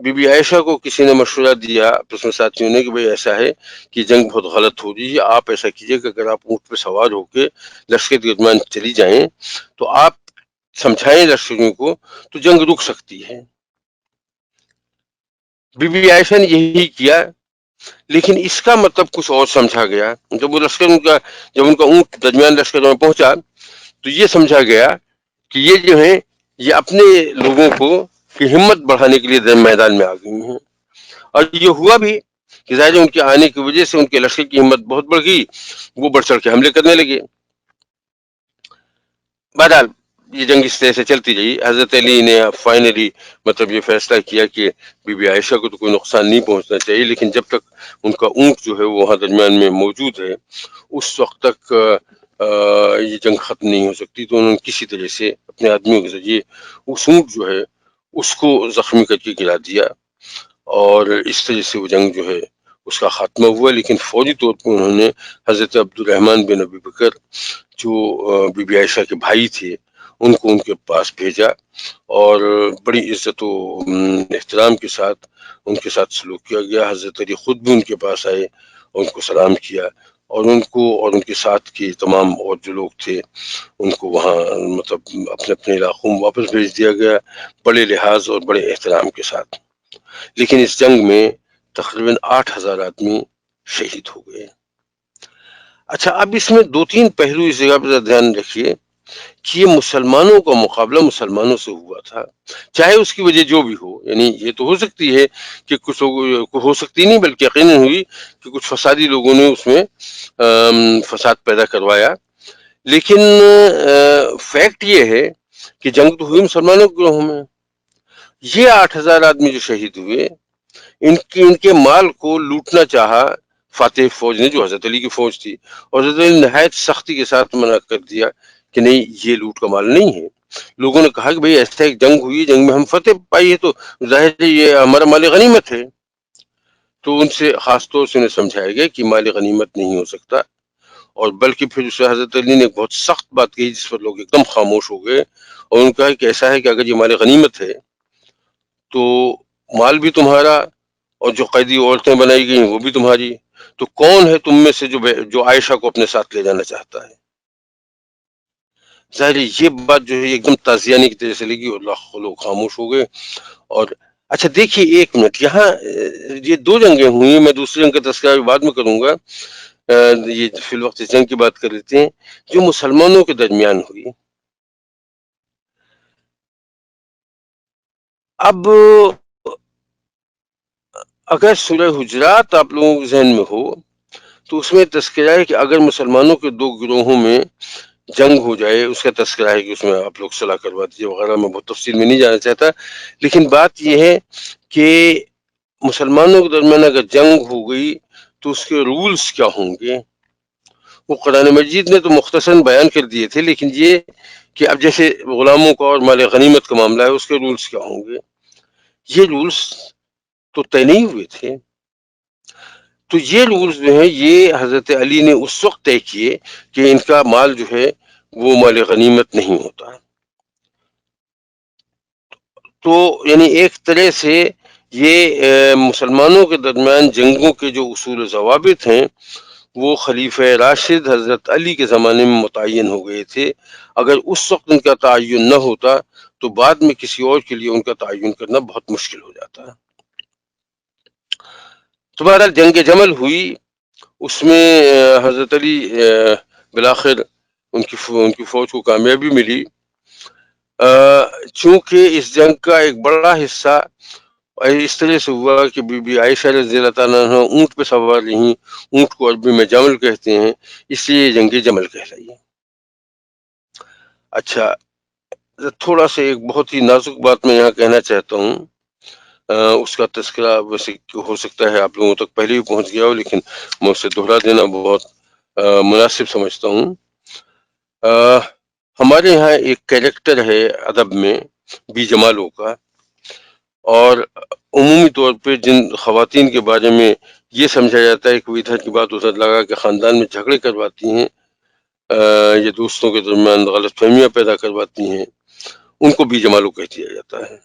بی بی عائشہ کو کسی نے مشورہ دیا اپنے ساتھیوں نے کہ بھئی ایسا ہے کہ جنگ بہت غلط ہو رہی ہے، آپ ایسا کیجئے کہ اگر آپ اونٹ پہ سوار ہو کے لشکر کے درمیان چلی جائیں تو آپ سمجھائیں لشکریوں کو تو جنگ رک سکتی ہے۔ بی بی عائشہ نے یہی کیا، لیکن اس کا مطلب کچھ اور سمجھا گیا۔ جب وہ لشکر جب ان کا اونٹ درمیان لشکر میں پہنچا تو یہ سمجھا گیا کہ یہ جو ہیں یہ اپنے لوگوں کو کی ہمت بڑھانے کے لیے میدان میں آ گئی ہیں، اور یہ ہوا بھی کہ ظاہر ان کے آنے کی وجہ سے ان کے لشکر کی ہمت بہت بڑھ گئی، وہ بڑھ چڑھ کے حملے کرنے لگے۔ بہرحال یہ جنگ اس طرح سے چلتی رہی۔ حضرت علی نے فائنلی مطلب یہ فیصلہ کیا کہ بی بی عائشہ کو تو کوئی نقصان نہیں پہنچنا چاہیے، لیکن جب تک ان کا اونٹ جو ہے وہ وہاں درمیان میں موجود ہے اس وقت تک یہ جنگ ختم نہیں ہو سکتی، تو انہوں نے کسی طرح سے اپنے آدمیوں کے ذریعے اس اونٹ جو ہے اس کو زخمی کر کے گرا دیا، اور اس طرح سے وہ جنگ جو ہے اس کا خاتمہ ہوا۔ لیکن فوری طور پر انہوں نے حضرت عبد الرحمن بن ابی بکر جو بی بی عائشہ کے بھائی تھے ان کو ان کے پاس بھیجا، اور بڑی عزت و احترام کے ساتھ ان کے ساتھ سلوک کیا گیا۔ حضرت علی خود بھی ان کے پاس آئے اور ان کو سلام کیا، اور ان کو اور ان کے ساتھ کے تمام اور جو لوگ تھے ان کو وہاں مطلب اپنے اپنے علاقوں میں واپس بھیج دیا گیا، بڑے لحاظ اور بڑے احترام کے ساتھ۔ لیکن اس جنگ میں تقریباً 8,000 آدمی شہید ہو گئے۔ اچھا، اب اس میں دو تین پہلو اس جگہ پہ دھیان رکھیے کہ یہ مسلمانوں کا مقابلہ مسلمانوں سے ہوا تھا، چاہے اس کی وجہ جو بھی ہو، یعنی یہ تو ہو سکتی ہے کہ کچھ لوگ، ہو سکتی نہیں بلکہ یقیناً ہوئی کہ کچھ فسادی لوگوں نے اس میں فساد پیدا کروایا، لیکن فیکٹ یہ ہے کہ جنگ تو ہوئی مسلمانوں کے گروہوں میں۔ یہ 8,000 آدمی جو شہید ہوئے ان کے مال کو لوٹنا چاہا فاتح فوج نے جو حضرت علی کی فوج تھی، اور حضرت علی نے نہایت سختی کے ساتھ منع کر دیا کہ نہیں، یہ لوٹ کا مال نہیں ہے۔ لوگوں نے کہا کہ بھئی ایسا ایک جنگ ہوئی، جنگ میں ہم فتح پائی ہے تو ظاہر ہے یہ ہمارا مال غنیمت ہے، تو ان سے خاص طور سے انہیں سمجھایا گیا کہ مال غنیمت نہیں ہو سکتا، اور بلکہ پھر اسے حضرت علی نے ایک بہت سخت بات کہی جس پر لوگ ایک دم خاموش ہو گئے، اور ان کا کہ ایسا ہے کہ اگر یہ مال غنیمت ہے تو مال بھی تمہارا، اور جو قیدی عورتیں بنائی گئی ہیں وہ بھی تمہاری، تو کون ہے تم میں سے جو عائشہ کو اپنے ساتھ لے جانا چاہتا ہے؟ ظاہر ہے یہ بات جو ہے ایک دم تازیانی کی طرح سے لگی، اور لوگ خاموش ہو گئے۔ اور اچھا دیکھیے ایک منٹ، یہاں یہ دو جنگیں ہوئی، میں دوسری جنگ کا تذکرہ بعد میں کروں گا، یہ فی الوقت اس جنگ کی بات کر لیتے ہیں جو مسلمانوں کے درمیان ہوئی۔ اب اگر سورہ حجرات آپ لوگوں کے ذہن میں ہو تو اس میں تذکرہ ہے کہ اگر مسلمانوں کے دو گروہوں میں جنگ ہو جائے، اس کا تذکرہ ہے کہ اس میں آپ لوگ صلاح کروا دیجیے وغیرہ، میں بہت تفصیل میں نہیں جانا چاہتا، لیکن بات یہ ہے کہ مسلمانوں کے درمیان اگر جنگ ہو گئی تو اس کے رولز کیا ہوں گے، وہ قرآن مجید نے تو مختصراً بیان کر دیے تھے، لیکن یہ کہ اب جیسے غلاموں کا اور مال غنیمت کا معاملہ ہے اس کے رولز کیا ہوں گے، یہ رولز تو طے نہیں ہوئے تھے۔ تو یہ رولز جو ہیں یہ حضرت علی نے اس وقت طے کیے کہ ان کا مال جو ہے وہ مال غنیمت نہیں ہوتا، تو یعنی ایک طرح سے یہ مسلمانوں کے درمیان جنگوں کے جو اصول و ضوابط ہیں وہ خلیفہ راشد حضرت علی کے زمانے میں متعین ہو گئے تھے. اگر اس وقت ان کا تعین نہ ہوتا تو بعد میں کسی اور کے لیے ان کا تعین کرنا بہت مشکل ہو جاتا. تو بہرحال جنگ جمل ہوئی، اس میں حضرت علی بالآخر ان کی فوج کو کامیابی ملی. چونکہ اس جنگ کا ایک بڑا حصہ اس طرح سے ہوا کہ بی بی عائشہ رضی اللہ تعالیٰ عنہ اونٹ پہ سوار رہیں. اونٹ کو عربی میں جمل کہتے ہیں، اس لیے یہ جنگ جمل کہلائی. اچھا، تھوڑا سا ایک بہت ہی نازک بات میں یہاں کہنا چاہتا ہوں. اس کا تذکرہ ویسے ہو سکتا ہے آپ لوگوں تک پہلے ہی پہنچ گیا ہو، لیکن میں اسے دہرا دینا بہت مناسب سمجھتا ہوں. ہمارے یہاں ایک کیریکٹر ہے ادب میں بی جمالوں کا، اور عمومی طور پہ جن خواتین کے بارے میں یہ سمجھا جاتا ہے کہ وہ ادھر کی بات ادھر لگا کے خاندان میں جھگڑے کرواتی ہیں، یہ دوستوں کے درمیان غلط فہمیاں پیدا کرواتی ہیں، ان کو بی جمالوں کہہ دیا جاتا ہے.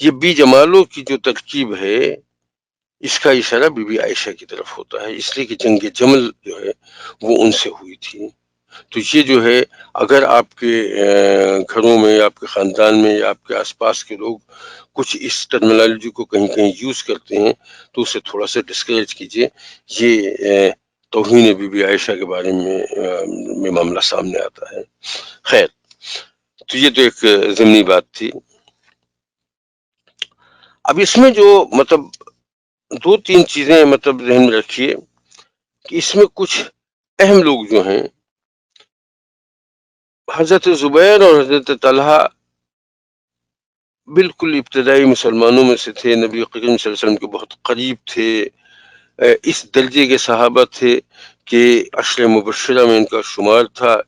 یہ بی جمالوں کی جو ترکیب ہے اس کا اشارہ بی بی عائشہ کی طرف ہوتا ہے، اس لیے کہ جنگ جمل جو ہے وہ ان سے ہوئی تھی. تو یہ جو ہے اگر آپ کے گھروں میں یا آپ کے خاندان میں یا آپ کے آس پاس کے لوگ کچھ اس ٹرمینالوجی کو کہیں کہیں یوز کرتے ہیں تو اسے تھوڑا سا ڈسکریج کیجئے. یہ توہین بی بی عائشہ کے بارے میں معاملہ سامنے آتا ہے. خیر، تو یہ تو ایک ضمنی بات تھی. اب اس میں جو مطلب دو تین چیزیں مطلب ذہن میں رکھیے کہ اس میں کچھ اہم لوگ جو ہیں، حضرت زبیر اور حضرت طلحہ بالکل ابتدائی مسلمانوں میں سے تھے، نبی کریم صلی اللہ علیہ وسلم کے بہت قریب تھے، اس درجے کے صحابہ تھے کہ عشر مبشرہ میں ان کا شمار تھا.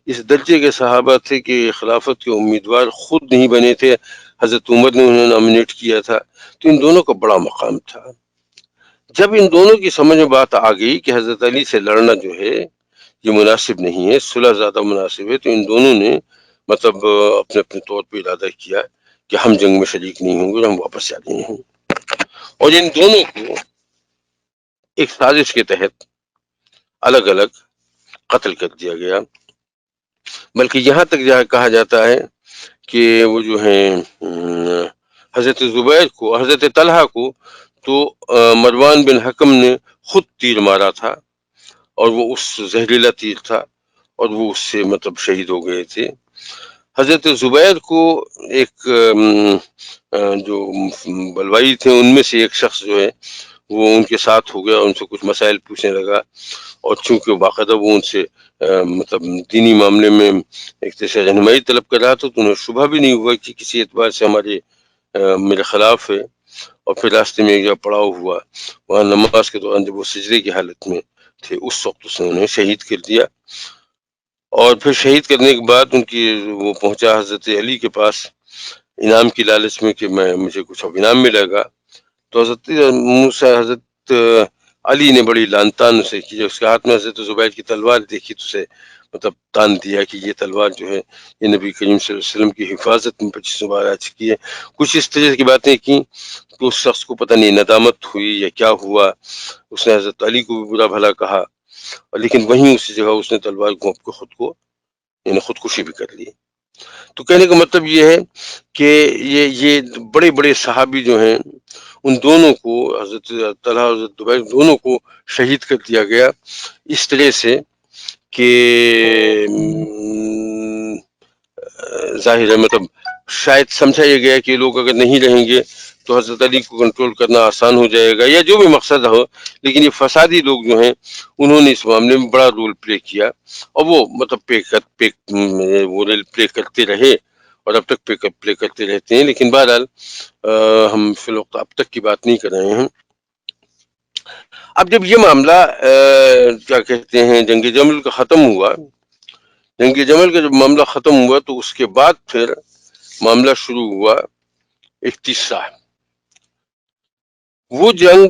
اس درجے کے صحابہ تھے کہ خلافت کے امیدوار خود نہیں بنے تھے، حضرت عمر نے انہیں نامنیٹ کیا تھا. تو ان دونوں کا بڑا مقام تھا. جب ان دونوں کی سمجھ میں بات آ گئی کہ حضرت علی سے لڑنا جو ہے یہ مناسب نہیں ہے، صلح زیادہ مناسب ہے، تو ان دونوں نے مطلب اپنے اپنے طور پہ ارادہ کیا کہ ہم جنگ میں شریک نہیں ہوں گے اور ہم واپس جا رہے ہیں. اور ان دونوں کو ایک سازش کے تحت الگ الگ قتل کر دیا گیا. بلکہ یہاں تک کہا جاتا ہے کہ وہ جو ہیں حضرت زبیر کو، حضرت طلحہ کو تو مروان بن حکم نے خود تیر مارا تھا، اور وہ اس زہریلا تیر تھا، اور وہ اس سے مطلب شہید ہو گئے تھے. حضرت زبیر کو ایک جو بلوائی تھے ان میں سے ایک شخص جو ہے وہ ان کے ساتھ ہو گیا، ان سے کچھ مسائل پوچھنے لگا، اور چونکہ باقاعدہ وہ ان سے مطلب دینی معاملے میں ایک طرح سے رہنمائی طلب کر رہا تھا، تو انہیں شبہ بھی نہیں ہوا کہ کسی اعتبار سے میرے خلاف ہے. اور پھر راستے میں ایک پڑاؤ ہوا، وہاں نماز کے دوران جب وہ سجدے کی حالت میں تھے اس وقت اس نے انہیں شہید کر دیا. اور پھر شہید کرنے کے بعد ان کی وہ پہنچا حضرت علی کے پاس انعام کی لالچ میں کہ مجھے کچھ اب انعام ملے گا. تو حضرت علی نے بڑی لعن طعن اسے کی. جب اس کے ہاتھ میں حضرت زبیر کی تلوار دیکھی تو اسے مطلب تان دیا کہ یہ تلوار جو ہے یہ نبی کریم صلی اللہ علیہ وسلم کی حفاظت میں 25 بار آ چکی ہے. کچھ اس طرح کی باتیں کی تو اس شخص کو پتہ نہیں ندامت ہوئی یا کیا ہوا، اس نے حضرت علی کو بھی برا بھلا کہا، لیکن وہیں اسی جگہ اس نے تلوار گھونپ کے خود کو یعنی خودکشی بھی کر لی. تو کہنے کا مطلب یہ ہے کہ یہ بڑے بڑے صحابی جو ہیں ان دونوں کو، حضرت طلحہ اور حضرت زبیر دونوں کو شہید کر دیا گیا اس طرح سے کہ ظاہر ہے مطلب شاید سمجھا یہ گیا کہ لوگ اگر نہیں رہیں گے تو حضرت علی کو کنٹرول کرنا آسان ہو جائے گا، یا جو بھی مقصد ہو. لیکن یہ فسادی لوگ جو ہیں انہوں نے اس معاملے میں بڑا رول پلے کیا، اور وہ مطلب پلے کرتے رہے اور اب تک پلے کرتے رہتے ہیں. لیکن بہرحال ہم فی الوقت اب تک کی بات نہیں کر رہے ہیں. اب جب یہ معاملہ کیا کہتے ہیں جنگ جمل کا ختم ہوا، جنگ جمل کا جب معاملہ ختم ہوا تو اس کے بعد پھر معاملہ شروع ہوا ایک تیسرا. وہ جنگ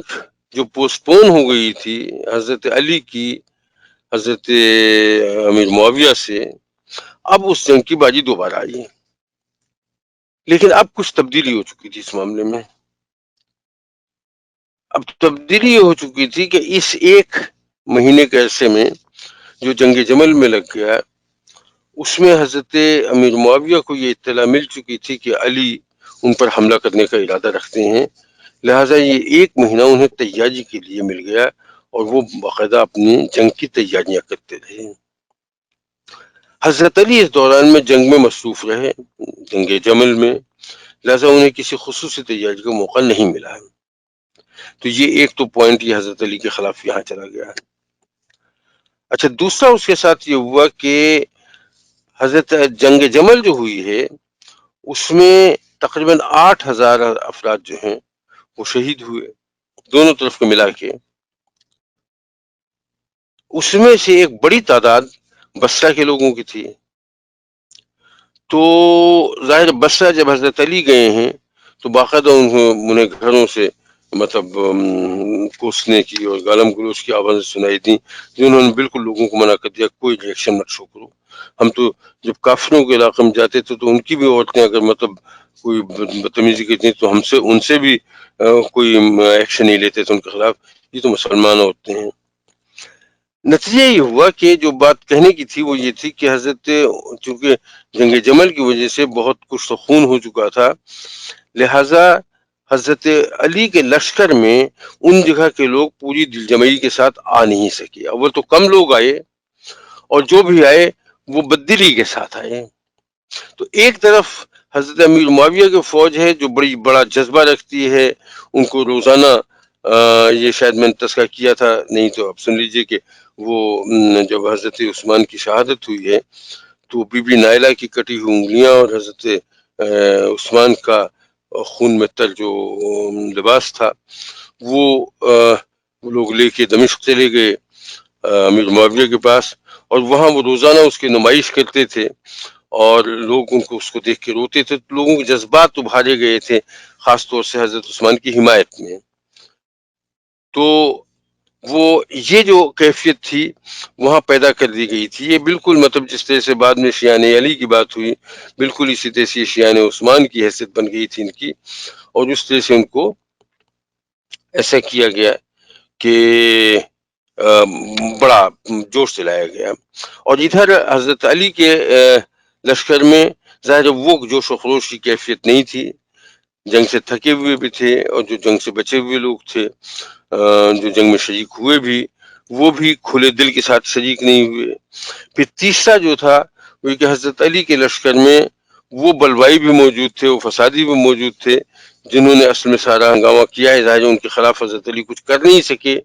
جو پوسٹ پون ہو گئی تھی حضرت علی کی حضرت امیر معاویہ سے، اب اس جنگ کی باری دوبارہ آئی. لیکن اب کچھ تبدیلی ہو چکی تھی اس معاملے میں. اب تبدیلی یہ ہو چکی تھی کہ اس ایک مہینے کے عرصے میں جو جنگ جمل میں لگ گیا اس میں حضرت امیر معاویہ کو یہ اطلاع مل چکی تھی کہ علی ان پر حملہ کرنے کا ارادہ رکھتے ہیں، لہٰذا یہ ایک مہینہ انہیں تیاری کے لیے مل گیا اور وہ باقاعدہ اپنی جنگ کی تیاریاں کرتے رہے۔ حضرت علی اس دوران میں جنگ میں مصروف رہے، جنگ جمل میں، لہٰذا انہیں کسی خصوصی تیاری کا موقع نہیں ملا۔ تو یہ ایک تو پوائنٹ یہ حضرت علی کے خلاف یہاں چلا گیا۔ اچھا، دوسرا اس کے ساتھ یہ ہوا کہ حضرت جنگ جمل جو ہوئی ہے اس میں تقریباً 8,000 افراد جو ہیں وہ شہید ہوئے دونوں طرف کے ملا کے۔ اس میں سے ایک بڑی تعداد بصرہ کے لوگوں کی تھی۔ تو ظاہر بصرہ جب حضرت علی گئے ہیں تو باقاعدہ انہیں گھروں سے مطلب کوسنے کی اور گالم گلوچ کی آوازیں سنائی دی، جنہوں نے بالکل لوگوں کو منع کر دیا کوئی ریئیکشن مت شو کرو۔ ہم تو جب کافروں کے علاقے میں جاتے تھے تو ان کی بھی عورتیں اگر مطلب کوئی بدتمیزی کرتی تو ان سے بھی کوئی ایکشن نہیں لیتے تھے ان کے خلاف، یہ تو مسلمان ہوتے ہیں۔ نتیجہ یہ ہوا کہ جو بات کہنے کی تھی وہ یہ تھی کہ حضرت چونکہ جنگ جمل کی وجہ سے بہت کچھ تو خون ہو چکا تھا، لہذا حضرت علی کے لشکر میں ان جگہ کے لوگ پوری دل جمعی کے ساتھ آ نہیں سکے۔ اول تو کم لوگ آئے اور جو بھی آئے وہ بددلی کے ساتھ آئے۔ تو ایک طرف حضرت امیر معاویہ کی فوج ہے جو بڑا جذبہ رکھتی ہے، ان کو روزانہ یہ شاید میں نے تذکرہ کیا تھا، نہیں تو اب سن لیجئے کہ وہ جب حضرت عثمان کی شہادت ہوئی ہے تو بی بی نائلہ کی کٹی ہوئی انگلیاں اور حضرت عثمان کا خون میں تر جو لباس تھا وہ لوگ لے کے دمشق چلے گئے امیر معاویہ کے پاس، اور وہاں وہ روزانہ اس کی نمائش کرتے تھے اور لوگ ان کو اس کو دیکھ کے روتے تھے۔ تو لوگوں کے جذبات ابھارے گئے تھے خاص طور سے حضرت عثمان کی حمایت میں۔ تو وہ یہ جو کیفیت تھی وہاں پیدا کر دی گئی تھی، یہ بالکل مطلب جس طرح سے بعد میں شیعان علی کی بات ہوئی بالکل اسی طرح سے شیعان عثمان کی حیثیت بن گئی تھی ان کی، اور اس طرح سے ان کو ایسا کیا گیا کہ بڑا جوش دلایا گیا۔ اور ادھر حضرت علی کے لشکر میں ظاہر وہ جوش و خروش کی کیفیت نہیں تھی، جنگ سے تھکے ہوئے بھی تھے، اور جو جنگ سے بچے ہوئے لوگ تھے جو جنگ میں شریک ہوئے بھی وہ بھی کھلے دل کے ساتھ شریک نہیں ہوئے۔ پھر تیسرا جو تھا وہ کہ حضرت علی کے لشکر میں وہ بلوائی بھی موجود تھے، وہ فسادی بھی موجود تھے جنہوں نے اصل میں سارا ہنگامہ کیا ہے، ظاہر ان کے خلاف حضرت علی کچھ کر نہیں سکے۔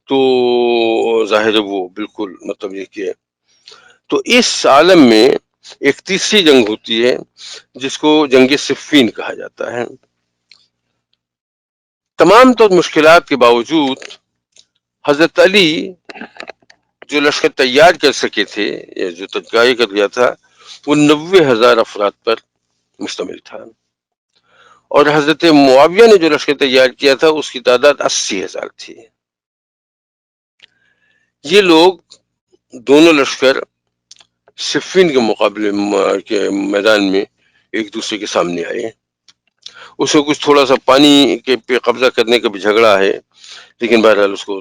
تو ظاہر وہ بالکل مطلب یہ کہ تو اس عالم میں ایک تیسری جنگ ہوتی ہے جس کو جنگ صفین کہا جاتا ہے۔ تمام طور مشکلات کے باوجود حضرت علی جو لشکر تیار کر سکے تھے یا جو تیاری کر گیا تھا وہ 90,000 افراد پر مشتمل تھا، اور حضرت معاویہ نے جو لشکر تیار کیا تھا اس کی تعداد 80,000 تھی۔ یہ لوگ دونوں لشکر صفین کے مقابلے کے میدان میں ایک دوسرے کے سامنے آئے۔ اس کو کچھ تھوڑا سا پانی کے پہ قبضہ کرنے کا بھی جھگڑا ہے، لیکن بہرحال اس کو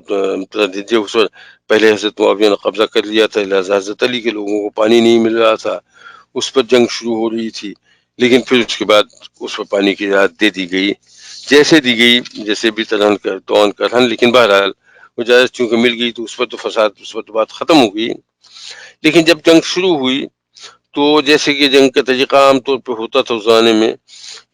دیجیے، اس وقت پہلے حضرت معاویہ نے قبضہ کر لیا تھا، لہٰذا حضرت علی کے لوگوں کو پانی نہیں مل رہا تھا، اس پر جنگ شروع ہو رہی تھی، لیکن پھر اس کے بعد اس پر پانی کی اجازت دے دی گئی، جیسے دی گئی جیسے بھی توان کرہن، لیکن بہرحال وہ اجازت چونکہ مل گئی تو اس پر تو فساد، اس پر تو بات ختم ہو گئی۔ لیکن جب جنگ شروع ہوئی تو جیسے کہ جنگ کا طریقہ عام طور پہ ہوتا تھا اس زمانے میں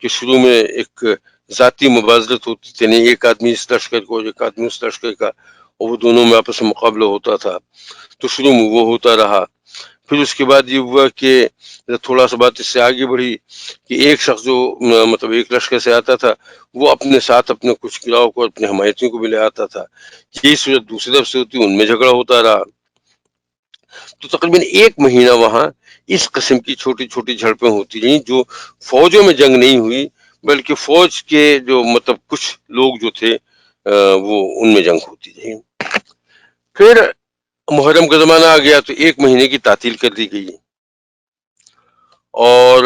کہ شروع میں ایک ذاتی مبارزت ہوتی تھی، یعنی ایک آدمی اس لشکر کو اور ایک آدمی اس لشکر کا، اور وہ دونوں میں آپس میں مقابلہ ہوتا تھا۔ تو شروع میں وہ ہوتا رہا، پھر اس کے بعد یہ ہوا کہ تھوڑا سا بات اس سے آگے بڑھی کہ ایک شخص جو مطلب ایک لشکر سے آتا تھا وہ اپنے ساتھ اپنے کچھ گراؤ کو، اپنے حمایتیوں کو بھی لے آتا تھا، یہی صورت دوسری طرف سے ہوتی، ان میں جھگڑا ہوتا رہا۔ تو تقریباً ایک مہینہ وہاں اس قسم کی چھوٹی چھوٹی جھڑپیں ہوتی رہیں، جو فوجوں میں جنگ نہیں ہوئی بلکہ فوج کے جو مطلب کچھ لوگ جو تھے وہ ان میں جنگ ہوتی رہی۔ پھر محرم کا زمانہ آ گیا تو ایک مہینے کی تعطیل کر دی گئی، اور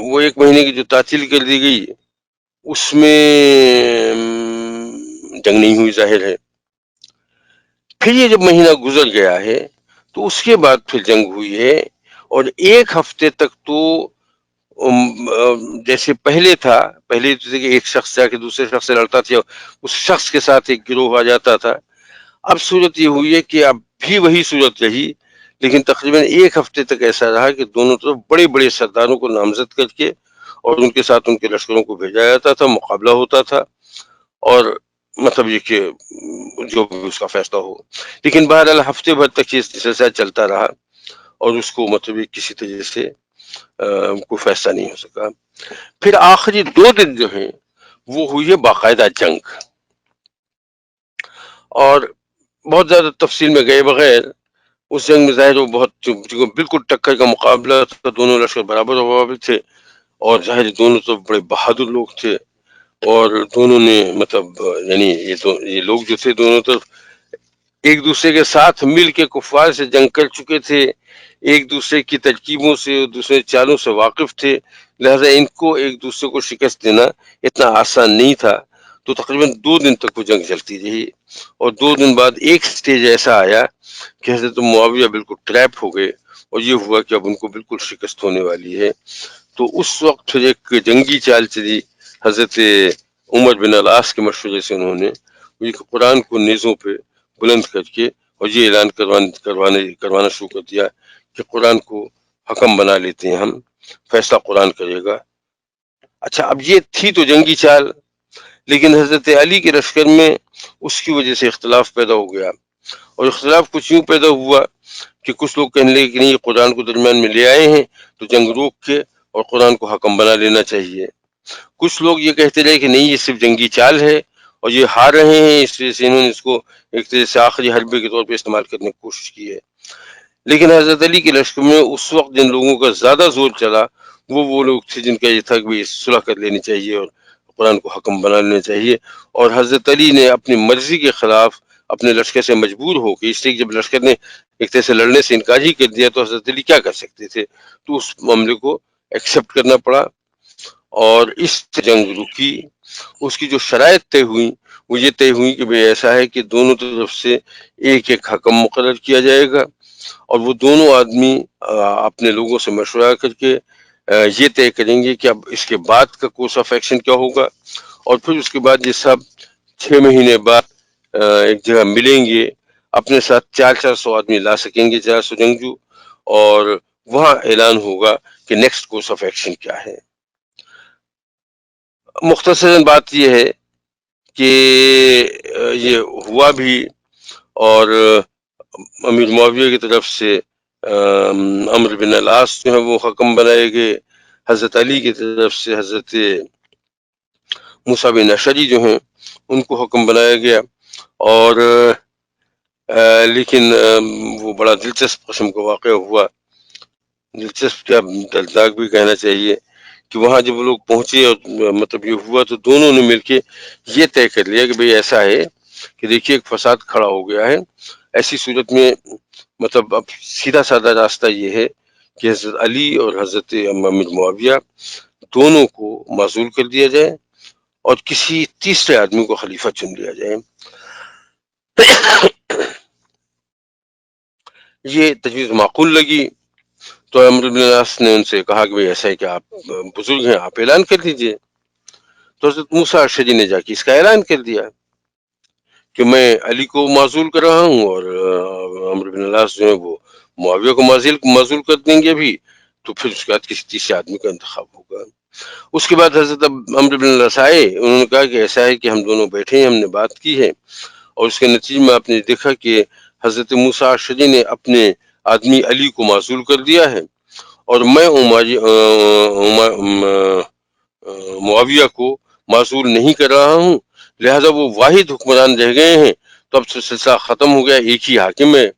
وہ ایک مہینے کی جو تعطیل کر دی گئی اس میں جنگ نہیں ہوئی ظاہر ہے. پھر یہ جب مہینہ گزر گیا ہے تو اس کے بعد پھر جنگ ہوئی ہے، اور ایک ہفتے تک تو جیسے پہلے تھا، پہلے جیسے کہ ایک شخص جا کے دوسرے شخص سے لڑتا تھا، اس شخص کے ساتھ ایک گروہ آ جاتا تھا. اب صورت یہ ہوئی ہے کہ اب بھی وہی صورت رہی، لیکن تقریباً ایک ہفتے تک ایسا رہا کہ دونوں طرف بڑے بڑے سرداروں کو نامزد کر کے اور ان کے ساتھ ان کے لشکروں کو بھیجا جاتا تھا، مقابلہ ہوتا تھا، اور مطلب یہ کہ جو بھی اس کا فیصلہ ہو. لیکن بہرحال ہفتے بھر تک یہ سلسلہ چلتا رہا اور اس کو مطلب یہ کسی طرح سے کوئی فیصلہ نہیں ہو سکا. پھر آخری 2 دن جو ہیں وہ ہوئی ہے باقاعدہ جنگ، اور بہت زیادہ تفصیل میں گئے بغیر اس جنگ میں ظاہر وہ بہت بالکل ٹکر کا مقابلہ تھا، دونوں لشکر برابر برابر تھے، اور ظاہر دونوں تو بڑے بہادر لوگ تھے، اور دونوں نے مطلب یعنی یہ لوگ جو تھے دونوں طرف ایک دوسرے کے ساتھ مل کے کفار سے جنگ کر چکے تھے، ایک دوسرے کی ترکیبوں سے دوسرے چالوں سے واقف تھے، لہذا ان کو ایک دوسرے کو شکست دینا اتنا آسان نہیں تھا. تو تقریباً 2 دن تک وہ جنگ چلتی رہی، اور 2 دن بعد ایک سٹیج ایسا آیا کہ حضرت معاویہ بالکل ٹریپ ہو گئے، اور یہ ہوا کہ اب ان کو بالکل شکست ہونے والی ہے. تو اس وقت پھر ایک جنگی چال چلی حضرت عمر بن العاص کے مشورے سے. انہوں نے قرآن کو نیزوں پہ بلند کر کے اور یہ اعلان کروانا شروع کر دیا کہ قرآن کو حکم بنا لیتے ہیں ہم، فیصلہ قرآن کرے گا. اچھا، اب یہ تھی تو جنگی چال، لیکن حضرت علی کے لشکر میں اس کی وجہ سے اختلاف پیدا ہو گیا، اور اختلاف کچھ یوں پیدا ہوا کہ کچھ لوگ کہنے لگے کہ نہیں، یہ قرآن کو درمیان میں لے آئے ہیں تو جنگ روک کے اور قرآن کو حکم بنا لینا چاہیے. کچھ لوگ یہ کہتے رہے کہ نہیں، یہ صرف جنگی چال ہے اور یہ ہار رہے ہیں، اس وجہ سے انہوں نے اس کو ایک طرح سے آخری حربے کے طور پہ استعمال کرنے کی کوشش کی ہے. لیکن حضرت علی کے لشکر میں اس وقت جن لوگوں کا زیادہ زور چلا وہ لوگ تھے جن کا یہ تھا کہ صلح کر لینی چاہیے اور قرآن کو حکم بنا لینا چاہیے. اور حضرت علی نے اپنی مرضی کے خلاف اپنے لشکر سے مجبور ہو کے، اس لیے جب لشکر نے ایک طرح سے لڑنے سے انکار ہی کر دیا تو حضرت علی کیا کر سکتے تھے، تو اس معاملے کو ایکسپٹ کرنا پڑا اور اس جنگ رکی. اس کی جو شرائط طے ہوئی وہ یہ طے ہوئی کہ بھئی ایسا ہے کہ دونوں طرف سے ایک ایک حکم مقرر کیا جائے گا، اور وہ دونوں آدمی اپنے لوگوں سے مشورہ کر کے یہ طے کریں گے کہ اب اس کے بعد کا کورس آف ایکشن کیا ہوگا. اور پھر اس کے بعد یہ سب 6 مہینے بعد ایک جگہ ملیں گے، اپنے ساتھ 400 آدمی لا سکیں گے، 400 جنگجو، اور وہاں اعلان ہوگا کہ نیکسٹ کورس آف ایکشن کیا ہے. مختصراً بات یہ ہے کہ یہ ہوا بھی، اور امیر معاویہ کی طرف سے عمرو بن العاص جو ہے وہ حکم بنائے گئے، حضرت علی کی طرف سے حضرت موسیٰ بن اشعری جو ہیں ان کو حکم بنایا گیا. اور لیکن وہ بڑا دلچسپ قسم کا واقعہ ہوا، دلچسپ کیا دردناک بھی کہنا چاہیے، کہ وہاں جب لوگ پہنچے اور مطلب یہ ہوا تو دونوں نے مل کے یہ طے کر لیا کہ بھئی ایسا ہے کہ دیکھیے ایک فساد کھڑا ہو گیا ہے، ایسی صورت میں مطلب اب سیدھا سادہ راستہ یہ ہے کہ حضرت علی اور حضرت امیر معاویہ دونوں کو معزول کر دیا جائے اور کسی تیسرے آدمی کو خلیفہ چن لیا جائے. یہ تجویز معقول لگی تو عمرو بن العاص نے ان سے کہا کہ بھئی ایسا ہے کہ آپ بزرگ ہیں، آپ اعلان کر دیجئے. تو حضرت موسیٰ اشعری نے جا کے اس کا اعلان کر دیا کہ میں علی کو معزول کر رہا ہوں، اور عمرو بن العاص جو ہے وہ معاویہ کو معزول کر دیں گے بھی، تو پھر اس کے بعد کسی تیسرے آدمی کا انتخاب ہوگا. اس کے بعد حضرت عمرو بن العاص آئے، انہوں نے کہا کہ ایسا ہے کہ ہم دونوں بیٹھے ہیں، ہم نے بات کی ہے، اور اس کے نتیجے میں آپ نے دیکھا کہ حضرت موسیٰ اشعری نے اپنے آدمی علی کو معزول کر دیا ہے، اور میں معاویہ کو معزول نہیں کر رہا ہوں، لہذا وہ واحد حکمران رہ گئے ہیں، تو اب سلسلہ ختم ہو گیا، ایک ہی حاکم ہے.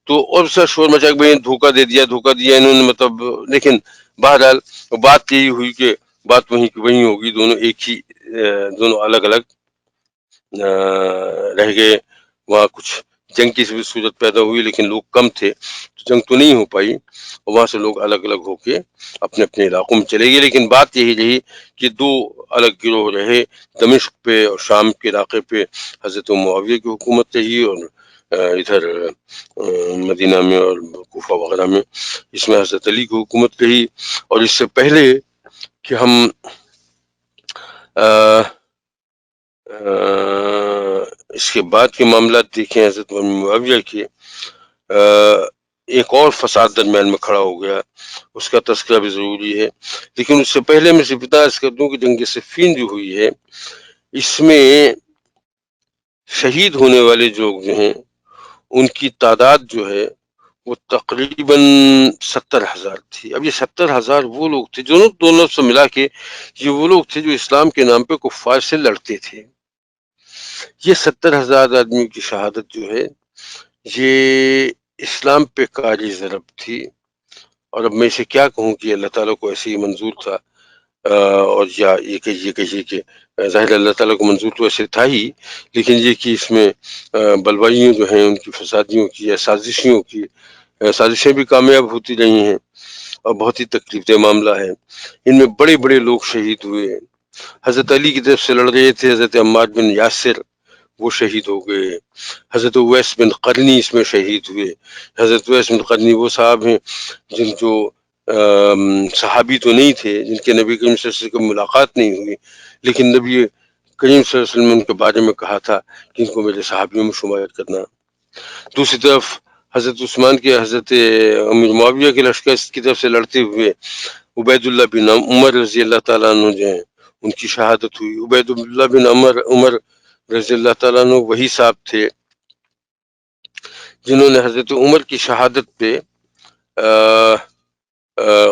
تو اور سا شور مچا کہ دھوکہ دیا انہوں نے، مطلب لیکن بہرحال بات یہی ہوئی کہ بات وہیں ہوگی، دونوں ایک ہی دونوں الگ الگ رہ گئے. وہاں کچھ جنگ کی صورت پیدا ہوئی لیکن لوگ کم تھے تو جنگ تو نہیں ہو پائی، اور وہاں سے لوگ الگ الگ ہو کے اپنے اپنے علاقوں میں چلے گئے. لیکن بات یہی رہی کہ دو الگ گروہ رہے. دمشق پہ اور شام کے علاقے پہ حضرت معاویہ کی حکومت رہی، اور ادھر مدینہ میں اور کوفہ وغیرہ میں اس میں حضرت علی کی حکومت رہی. اور اس سے پہلے کہ ہم اس کے بعد کے معاملات دیکھیں حضرت معاویہ کے، ایک اور فساد درمیان میں کھڑا ہو گیا، اس کا تذکرہ بھی ضروری ہے. لیکن اس سے پہلے میں صرف اتنا عرض کر دوں کہ جنگ صفین جو ہوئی ہے اس میں شہید ہونے والے جو ہیں ان کی تعداد جو ہے وہ تقریباً 70,000 تھی. اب یہ 70,000 وہ لوگ تھے جو دونوں سے ملا کے یہ وہ لوگ تھے جو اسلام کے نام پہ کفار سے لڑتے تھے. یہ 70,000 آدمی کی شہادت جو ہے یہ اسلام پہ کاری ضرب تھی. اور اب میں اسے کیا کہوں کہ اللہ تعالیٰ کو ایسے ہی منظور تھا، اور یا یہ کہیے کہ ظاہر اللہ تعالیٰ کو منظور تو ایسے تھا ہی، لیکن یہ کہ اس میں بلوائیوں جو ہیں ان کی فسادیوں کی یا سازشوں کی سازشیں بھی کامیاب ہوتی رہی ہیں، اور بہت ہی تکلیف دہ معاملہ ہے. ان میں بڑے بڑے لوگ شہید ہوئے. حضرت علی کی طرف سے لڑ رہے تھے حضرت عمار بن یاسر، وہ شہید ہو گئے. حضرت اویس بن قرنی اس میں شہید ہوئے. حضرت اویس بن قرنی وہ صاحب ہیں جن جو صحابی تو نہیں تھے، جن کے نبی کریم صلی اللہ علیہ وسلم کی ملاقات نہیں ہوئی، لیکن نبی کریم صلی اللہ علیہ وسلم نے ان کے بارے میں کہا تھا کہ ان کو میرے صحابیوں میں شمار کرنا. دوسری طرف حضرت عثمان کے حضرت امیر معاویہ کے لشکر کی طرف سے لڑتے ہوئے عبید اللہ بن عمر رضی اللہ تعالیٰ عنہ جو ہیں ان کی شہادت ہوئی. عبید اللہ بن عمر رضی اللہ تعالیٰ عنہ وہی صاحب تھے جنہوں نے حضرت عمر کی شہادت پہ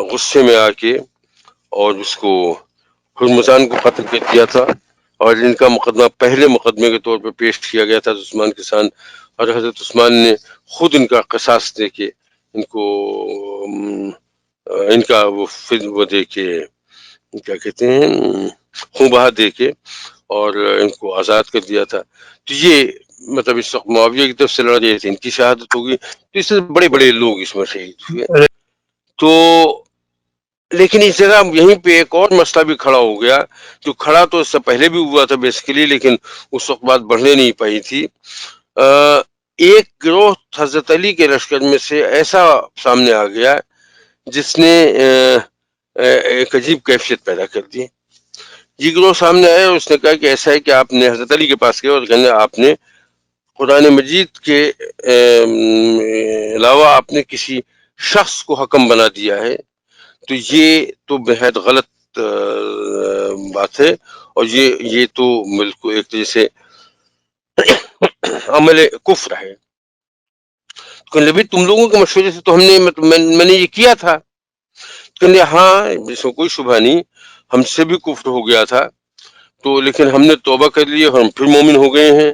غصے میں آ کے اور اس کو ہرمزان کو قتل کر دیا تھا، اور ان کا مقدمہ پہلے مقدمے کے طور پہ پیش کیا گیا تھا عثمان کے ساتھ، اور حضرت عثمان نے خود ان کا قصاص دے کے ان کو ان کا وہ دے کے کیا کہتے ہیں خون بہا دے کے اور ان کو آزاد کر دیا تھا. تو یہ مطلب اس وقت معاویہ کی طرف سے لڑ رہے تھے، ان کی شہادت ہوگی، تو اس سے بڑے بڑے لوگ اس میں شہید ہوئے. تو لیکن اس جگہ یہیں پہ ایک اور مسئلہ بھی کھڑا ہو گیا جو کھڑا تو اس سے پہلے بھی ہوا تھا بیسیکلی، لیکن اس وقت بات بڑھنے نہیں پائی تھی. ایک گروہ حضرت علی کے لشکر میں سے ایسا سامنے آ گیا جس نے ایک عجیب کیفیت پیدا کر دی. یہ گروہ سامنے آیا اور اس نے کہا کہ ایسا ہے کہ آپ نے حضرت علی کے پاس گئے اور کہنے آپ نے قرآن مجید کے علاوہ آپ نے کسی شخص کو حکم بنا دیا ہے، تو یہ تو بہت غلط بات ہے، اور یہ تو بالکل ایک طرح سے عمل کفر ہے. کہ تم لوگوں کے مشورے سے تو ہم نے میں نے یہ کیا تھا. کہ ہاں اس میں کوئی شبہ نہیں، ہم سے بھی کفر ہو گیا تھا، تو لیکن ہم نے توبہ کر لی اور ہم پھر مومن ہو گئے ہیں.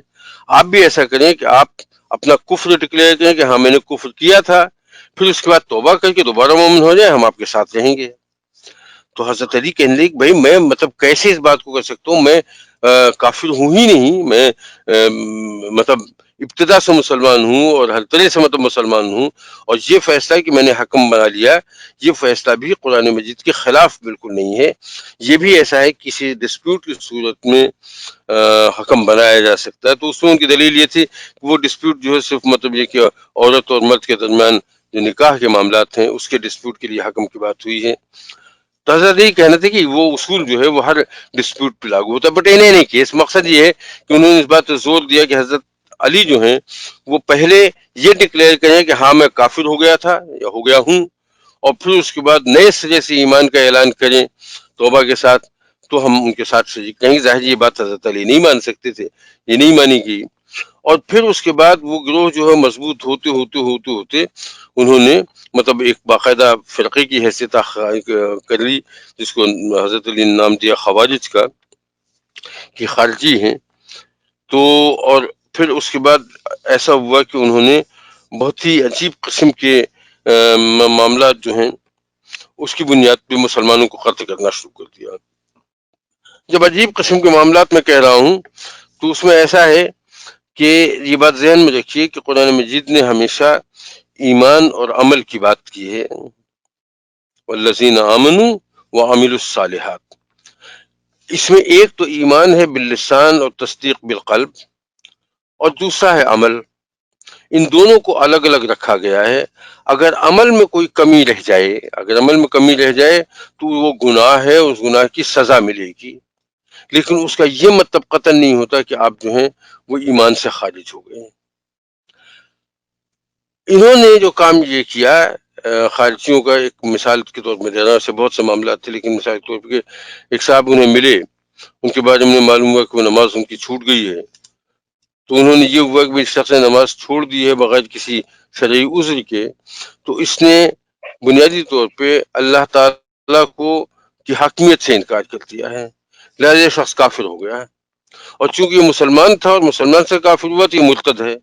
آپ بھی ایسا کریں کہ آپ اپنا کفر ڈکلیئر کریں کہ ہاں میں نے کفر کیا تھا، پھر اس کے بعد توبہ کر کے دوبارہ مومن ہو جائے، ہم آپ کے ساتھ رہیں گے. تو حضرت علی کہنے لگے بھائی میں مطلب کیسے اس بات کو کر سکتا ہوں، میں کافر ہوں ہی نہیں، میں مطلب ابتدا سے مسلمان ہوں اور ہر طرح سے مطلب مسلمان ہوں، اور یہ فیصلہ کہ میں نے حکم بنا لیا یہ فیصلہ بھی قرآن مجید کے خلاف بالکل نہیں ہے. یہ بھی ایسا ہے کسی ڈسپیوٹ کی صورت میں حکم بنایا جا سکتا ہے. تو اس میں ان کی دلیل یہ تھی کہ وہ ڈسپیوٹ جو ہے صرف مطلب یہ کہ عورت اور مرد کے درمیان جو نکاح کے معاملات ہیں اس کے ڈسپیوٹ کے لیے حکم کی بات ہوئی ہے. تو حضرت یہ کہنا تھا کہ وہ اصول جو ہے وہ ہر ڈسپیوٹ پہ لاگو ہوتا ہے، بٹ انہیں نہیں کیس. مقصد یہ ہے کہ انہوں نے اس بات پہ زور دیا کہ حضرت علی جو ہیں وہ پہلے یہ ڈکلیئر کریں کہ ہاں میں کافر ہو گیا تھا یا ہو گیا ہوں، اور پھر اس کے بعد نئے سرے سے ایمان کا اعلان کریں توبہ کے ساتھ، تو ہم ان کے ساتھ سے کہیں گے. ظاہر یہ بات حضرت علی نہیں مان سکتے تھے، یہ نہیں مانی گئی. اور پھر اس کے بعد وہ گروہ جو ہے مضبوط ہوتے ہوتے ہوتے ہوتے انہوں نے مطلب ایک باقاعدہ فرقے کی حیثیت کر لی جس کو حضرت علی نے نام دیا خوارج کا کہ خارجی ہیں. تو اور پھر اس کے بعد ایسا ہوا کہ انہوں نے بہت ہی عجیب قسم کے معاملات جو ہیں اس کی بنیاد پہ مسلمانوں کو قتل کرنا شروع کر دیا. جب عجیب قسم کے معاملات میں کہہ رہا ہوں تو اس میں ایسا ہے کہ یہ بات ذہن میں رکھیے کہ قرآن مجید نے ہمیشہ ایمان اور عمل کی بات کی ہے، والذین آمنوا وعملوا الصالحات۔ اس میں ایک تو ایمان ہے باللسان اور تصدیق بالقلب، اور دوسرا ہے عمل۔ ان دونوں کو الگ الگ رکھا گیا ہے۔ اگر عمل میں کوئی کمی رہ جائے، اگر عمل میں کمی رہ جائے تو وہ گناہ ہے، اس گناہ کی سزا ملے گی، لیکن اس کا یہ مطلب قطعاً نہیں ہوتا کہ آپ جو ہیں وہ ایمان سے خارج ہو گئے ہیں۔ انہوں نے جو کام یہ کیا، خارجیوں کا ایک مثال کے طور پر دے رہا ہوں، ایسے بہت سے معاملات تھے، لیکن مثال کے طور پر کہ ایک صاحب انہیں ملے، ان کے بارے میں معلوم ہوا کہ وہ نماز ان کی چھوٹ گئی ہے، تو انہوں نے یہ ہوا کہ شخص نے نماز چھوڑ دی ہے بغیر کسی شرعی عذر کے، تو اس نے بنیادی طور پہ اللہ تعالیٰ کو کی حاکمیت سے انکار کر دیا ہے، لہذا یہ شخص کافر ہو گیا ہے، اور چونکہ یہ مسلمان تھا اور مسلمان سے کافر ہوا تو یہ مرتد ہے،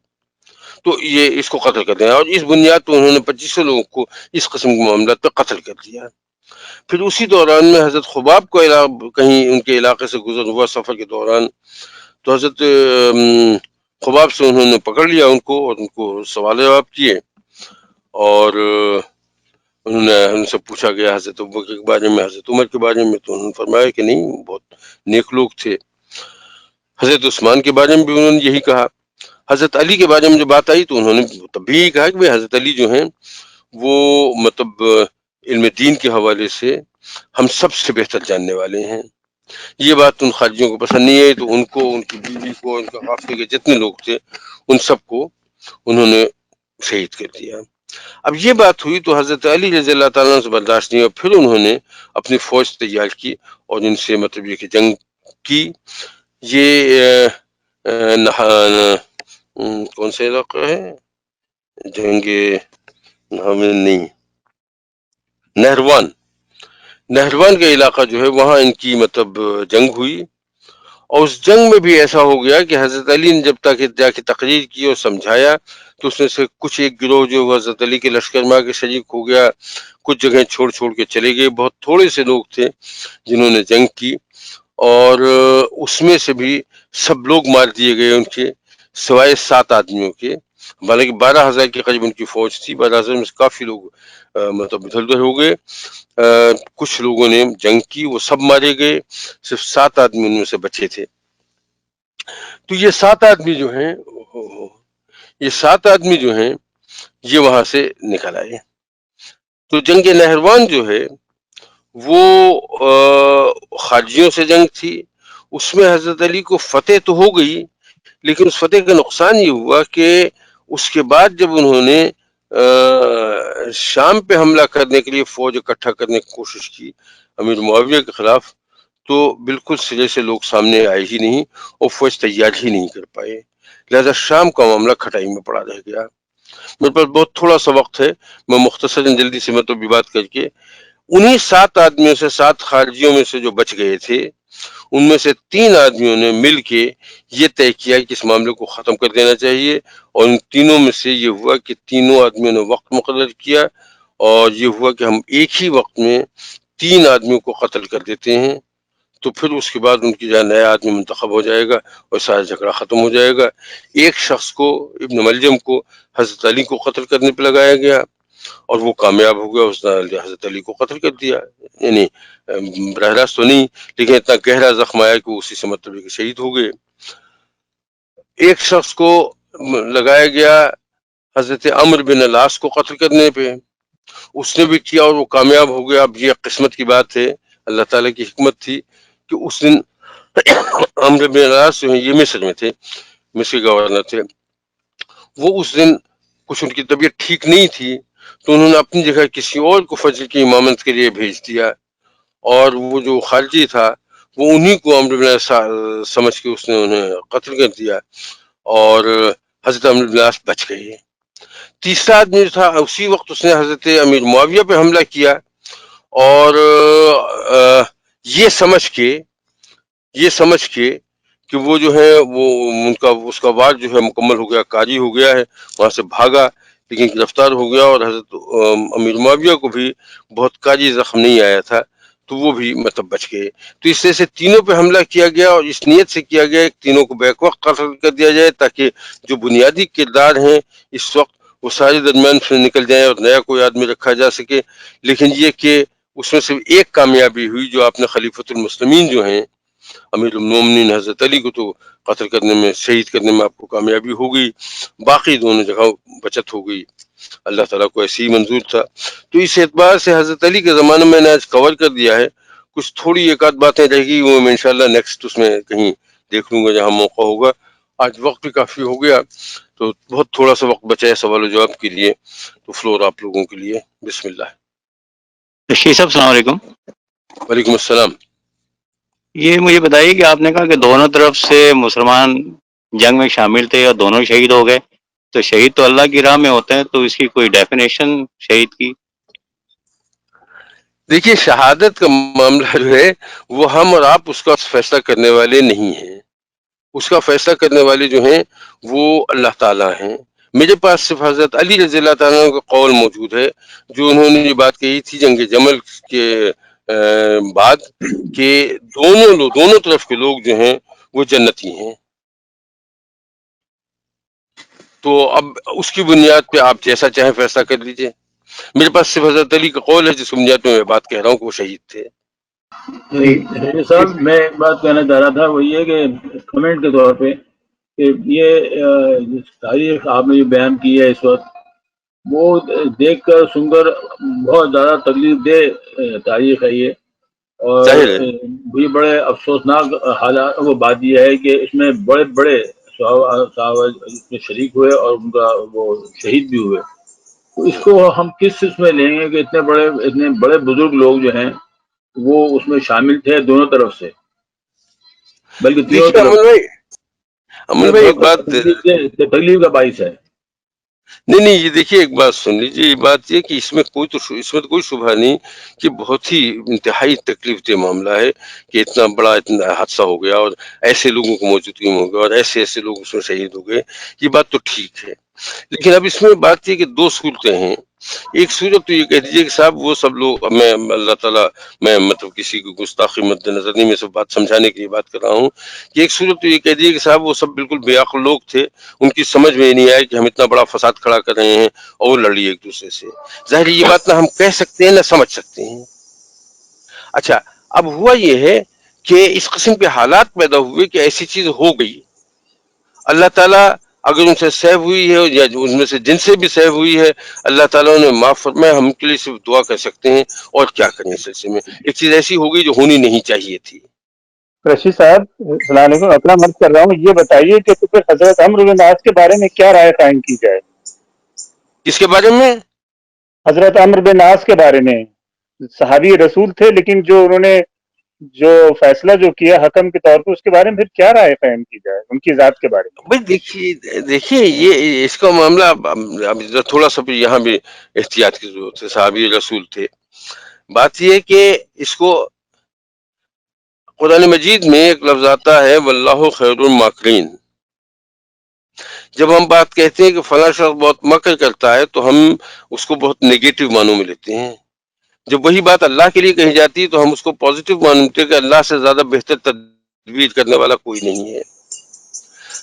تو یہ اس کو قتل کر دیا، اور اس بنیاد پر انہوں نے 2500 لوگوں کو اس قسم کے معاملات پہ قتل کر دیا۔ پھر اسی دوران میں حضرت خباب کو کہیں ان کے علاقے سے گزر ہوا سفر کے دوران، تو حضرت خباب سے انہوں نے پکڑ لیا ان کو، اور ان کو سوال جواب کیے، اور انہوں نے ان سے پوچھا گیا حضرت ابوبکر کے بارے میں، حضرت عمر کے بارے میں، تو انہوں نے فرمایا کہ نہیں، بہت نیک لوگ تھے۔ حضرت عثمان کے بارے میں بھی انہوں نے یہی کہا۔ حضرت علی کے بارے میں جو بات آئی تو انہوں نے تب بھی یہی کہا کہ حضرت علی جو ہیں وہ مطلب علم دین کے حوالے سے ہم سب سے بہتر جاننے والے ہیں۔ یہ بات ان خارجیوں کو پسند نہیں آئی، تو ان کو، ان کی بیوی کو، ان کے قافلے کے جتنے لوگ تھے ان سب کو انہوں نے شہید کر دیا۔ اب یہ بات ہوئی تو حضرت علی رضی اللہ تعالیٰ عنہ سے برداشت نہیں، اور پھر انہوں نے اپنی فوج تیار کی اور ان سے مطلب یہ کہ جنگ کی۔ یہ کون سے علاقہ ہے، جنگ ہمیں نہیں، نہروان کا علاقہ جو ہے وہاں ان کی مطلب جنگ ہوئی، اور اس جنگ میں بھی ایسا ہو گیا کہ حضرت علی نے جب تک جا کے تقریر کی اور سمجھایا تو اس میں سے کچھ ایک گروہ جو حضرت علی کے لشکر میں آ کے شریک ہو گیا، کچھ جگہیں چھوڑ چھوڑ کے چلے گئے، بہت تھوڑے سے لوگ تھے جنہوں نے جنگ کی، اور اس میں سے بھی سب لوگ مار دیے گئے ان کے، سوائے 7 آدمیوں کے، حالانکہ 12,000 کے قریب ان کی فوج تھی، 12,000 میں سے کافی لوگ مطلب ادھر ادھر ہو گئے۔ کچھ لوگوں نے جنگ کی، وہ سب مارے گئے، صرف 7 آدمی ان میں سے بچے تھے۔ تو یہ 7 آدمی جو ہیں، یہ وہاں سے نکل آئے۔ تو جنگ نہروان جو ہے وہ خارجیوں سے جنگ تھی، اس میں حضرت علی کو فتح تو ہو گئی، لیکن اس فتح کا نقصان یہ ہوا کہ اس کے بعد جب انہوں نے شام پہ حملہ کرنے کے لیے فوج اکٹھا کرنے کی کوشش کی امیر معاویہ کے خلاف، تو بالکل سرے سے لوگ سامنے آئے ہی نہیں اور فوج تیار ہی نہیں کر پائے، لہذا شام کا معاملہ کھٹائی میں پڑا رہ گیا۔ میرے پاس بہت تھوڑا سا وقت ہے، میں مختصراً جلدی سے مطلب بات کر کے، انہی 7 آدمیوں سے، 7 خارجیوں میں سے جو بچ گئے تھے، ان میں سے 3 آدمیوں نے مل کے یہ طے کیا کہ اس معاملے کو ختم کر دینا چاہیے، اور ان تینوں میں سے یہ ہوا کہ تینوں آدمیوں نے وقت مقرر کیا، اور یہ ہوا کہ ہم ایک ہی وقت میں 3 آدمیوں کو قتل کر دیتے ہیں، تو پھر اس کے بعد ان کی جگہ نیا آدمی منتخب ہو جائے گا اور سارا جھگڑا ختم ہو جائے گا۔ ایک شخص کو، ابن ملجم کو، حضرت علی کو قتل کرنے پہ لگایا گیا، اور وہ کامیاب ہو گیا، اس نے حضرت علی کو قتل کر دیا، یعنی براہ راست تو نہیں، لیکن اتنا گہرا زخم آیا کہ اسی سے مطلب شہید ہو گئے۔ ایک شخص کو لگایا گیا حضرت عمرو بن العاص کو قتل کرنے پہ، اس نے بھی کیا اور وہ کامیاب ہو گیا۔ اب یہ قسمت کی بات ہے، اللہ تعالیٰ کی حکمت تھی کہ اس دن عمرو بن العاص جو ہیں یہ مصر میں تھے، مصر کے گورنر تھے، وہ اس دن کچھ ان کی طبیعت ٹھیک نہیں تھی، تو انہوں نے اپنی جگہ کسی اور کو فجر کی امامت کے لیے بھیج دیا، اور وہ جو خارجی تھا وہ انہی کو عمرو بن العاص سمجھ کے اس نے انہیں قتل کر دیا، اور حضرت عمرو بن العاص بچ گئے۔ تیسرا آدمی جو تھا اسی وقت اس نے حضرت امیر معاویہ پہ حملہ کیا، اور یہ سمجھ کے کہ وہ جو ہے وہ ان کا اس کا وار جو ہے مکمل ہو گیا، قاری ہو گیا ہے، وہاں سے بھاگا، لیکن گرفتار ہو گیا، اور حضرت امیر معاویہ کو بھی بہت قاری زخم نہیں آیا تھا، تو وہ بھی مطلب بچ گئے. تو اس طرح سے تینوں پہ حملہ کیا گیا اور اس نیت سے کیا گیا کہ تینوں کو بیک وقت قتل کر دیا جائے تاکہ جو بنیادی کردار ہیں اس وقت وہ سارے درمیان سے نکل جائیں اور نیا کوئی آدمی رکھا جا سکے. لیکن یہ کہ اس میں صرف ایک کامیابی ہوئی جو آپ نے خلیفۃ المسلمین جو ہیں امیر المومنین حضرت علی کو تو قتل کرنے میں شہید کرنے میں آپ کو کامیابی ہو گئی, باقی دونوں جگہ بچت ہو گئی. اللہ تعالیٰ کو ایسے ہی منظور تھا. تو اس اعتبار سے حضرت علی کے زمانے میں نے آج کور کر دیا ہے. کچھ تھوڑی ایک آدھ باتیں رہ گی وہ میں انشاءاللہ نیکسٹ اس میں کہیں دیکھ لوں گا جہاں موقع ہوگا. آج وقت بھی کافی ہو گیا تو بہت تھوڑا سا وقت بچا ہے سوال و جواب کے لیے, تو فلور آپ لوگوں کے لیے. بسم اللہ. شیخ صاحب السلام علیکم. وعلیکم السلام. یہ مجھے بتائیے کہ آپ نے کہا کہ دونوں طرف سے مسلمان جنگ میں شامل تھے اور دونوں شہید ہو گئے, تو شہید تو اللہ کی راہ میں ہوتے ہیں, تو اس کی کوئی ڈیفینیشن شہید کی؟ دیکھیے شہادت کا معاملہ جو ہے وہ ہم اور آپ اس کا فیصلہ کرنے والے نہیں ہیں. اس کا فیصلہ کرنے والے جو ہیں وہ اللہ تعالیٰ ہیں. میرے پاس صرف حضرت علی رضی اللہ تعالیٰ کا قول موجود ہے جو انہوں نے یہ بات کہی تھی جنگ جمل کے بعد کہ دونوں طرف کے لوگ جو ہیں وہ جنتی ہیں. تو اب اس کی بنیاد پہ آپ جیسا چاہیں فیصلہ کر لیجئے. میرے پاس صرف حضرت علی کا قول ہے جس کی بنیاد پہ میں بات کہہ رہا ہوں کہ وہ شہید تھے. صاحب میں ایک بات کہنا چاہ رہا تھا, وہ یہ کہ کمنٹ کے طور پہ کہ یہ تاریخ آپ نے جو بیان کی ہے اس وقت, وہ دیکھ کر سن کر بہت زیادہ تکلیف دہ تاریخ ہے یہ, اور بھی بڑے افسوسناک حالات. وہ بات یہ ہے کہ اس میں بڑے بڑے صحابہ اس میں شریک ہوئے اور ان کا وہ شہید بھی ہوئے. تو اس کو ہم کس اس میں لیں گے کہ اتنے بڑے بزرگ لوگ جو ہیں وہ اس میں شامل تھے دونوں طرف سے, بلکہ تینوں دیکھیے طرف. امن بھائی ایک بات, تکلیف کا باعث ہے. نہیں یہ دیکھیے ایک بات سن لیجیے. یہ بات یہ کہ اس میں کوئی شبہ نہیں کہ بہت ہی انتہائی تکلیف دہ معاملہ ہے کہ اتنا بڑا حادثہ ہو گیا اور ایسے لوگوں کو موجودگی میں ہو گیا اور ایسے لوگ اس میں شہید ہو گئے. یہ بات تو ٹھیک ہے, لیکن اب اس میں بات یہ کہ دو صورتیں ہیں. ایک صورت تو یہ کہہ دیجیے کہ صاحب وہ سب لوگ, میں اللہ تعالیٰ میں مطلب کسی کو گستاخی مد نظر نہیں, میں سب بات سمجھانے کے لیے بات کر رہا ہوں کہ ایک صورت تو یہ کہہ دیجیے کہ صاحب وہ سب بالکل بے عقل لوگ تھے, ان کی سمجھ میں نہیں آیا کہ ہم اتنا بڑا فساد کھڑا کر رہے ہیں اور لڑی ایک دوسرے سے. ظاہر یہ بات نہ ہم کہہ سکتے ہیں نہ سمجھ سکتے ہیں. اچھا اب ہوا یہ ہے کہ اس قسم کے حالات پیدا ہوئے کہ ایسی چیز ہو گئی. اللہ تعالیٰ اگر ان سے سیو ہوئی ہے یا ان میں سے جن سے بھی سیو ہوئی ہے اللہ تعالیٰ نے معاف فرمایا. ہم کے لیے صرف دعا کر سکتے ہیں اور کیا کریں. اس سلسلے میں ایک چیز ایسی ہو گئی جو ہونی نہیں چاہیے تھی. رشید صاحب السلام علیکم, اپنا مرض کر رہا ہوں. یہ بتائیے کہ تو پھر حضرت عمرو بن عاص کے بارے میں کیا رائے قائم کی جائے؟ کس کے بارے میں؟ حضرت عمرو بن عاص کے بارے میں. صحابی رسول تھے, لیکن انہوں نے جو فیصلہ جو کیا حکم کے طور پر, اس کے بارے میں پھر کیا رائے قائم کی جائے ان کی ذات کے بارے میں؟ بھائی دیکھیے یہ اس کا معاملہ اب تھوڑا سا بھی یہاں بھی احتیاط کی ضرورت ہے. صحابی رسول تھے. بات یہ ہے کہ اس کو قرآن مجید میں ایک لفظ آتا ہے واللہ خیر الماکرین. جب ہم بات کہتے ہیں کہ فلاں شخص بہت مکر کرتا ہے تو ہم اس کو بہت نیگیٹو معنوں میں لیتے ہیں. جب وہی بات اللہ کے لیے کہی جاتی ہے تو ہم اس کو پازیٹیو مانتے ہیں کہ اللہ سے زیادہ بہتر تدبیر کرنے والا کوئی نہیں ہے.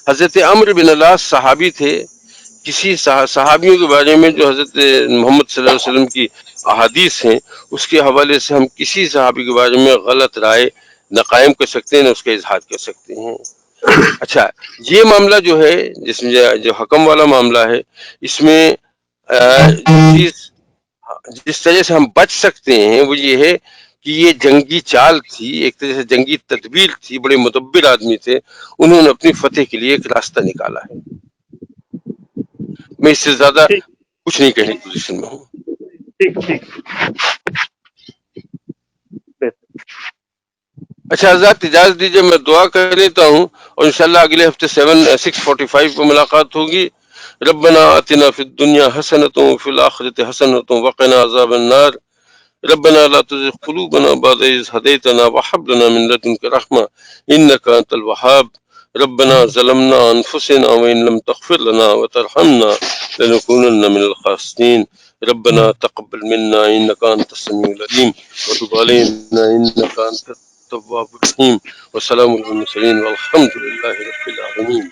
حضرت عمرو بن العاص صحابی تھے. کسی صحابیوں کے بارے میں جو حضرت محمد صلی اللہ علیہ وسلم کی احادیث ہیں اس کے حوالے سے ہم کسی صحابی کے بارے میں غلط رائے نہ قائم کر سکتے ہیں نہ اس کا اظہار کر سکتے ہیں. اچھا یہ معاملہ جو ہے جس میں جو حکم والا معاملہ ہے, اس میں جس طرح سے ہم بچ سکتے ہیں وہ یہ ہے کہ یہ جنگی چال تھی, ایک طرح سے جنگی تدبیر تھی. بڑے مدبر آدمی تھے, انہوں نے اپنی فتح کے لیے ایک راستہ نکالا ہے. میں اس سے زیادہ کچھ نہیں کہنے کی پوزیشن میں ہوں. ٹھیک. اچھا حضرات اجازت دیجیے میں دعا کر لیتا ہوں اور انشاءاللہ اگلے ہفتے 6:45 پہ ملاقات ہوگی. ربنا آتنا فی الدنیا حسنۃ وفی الآخرۃ حسنۃ وقنا عذاب النار. ربنا لا تزغ قلوبنا بعد إذ هديتنا وهب لنا من لدنك رحمة إنك أنت الوهاب. ربنا ظلمنا أنفسنا وإن لم تغفر لنا وترحمنا لنكونن من الخاسرين. ربنا تقبل منا إنك أنت السميع العليم وتب علينا إنك أنت التواب الرحيم والسلام على المرسلين والحمد لله رب العالمين.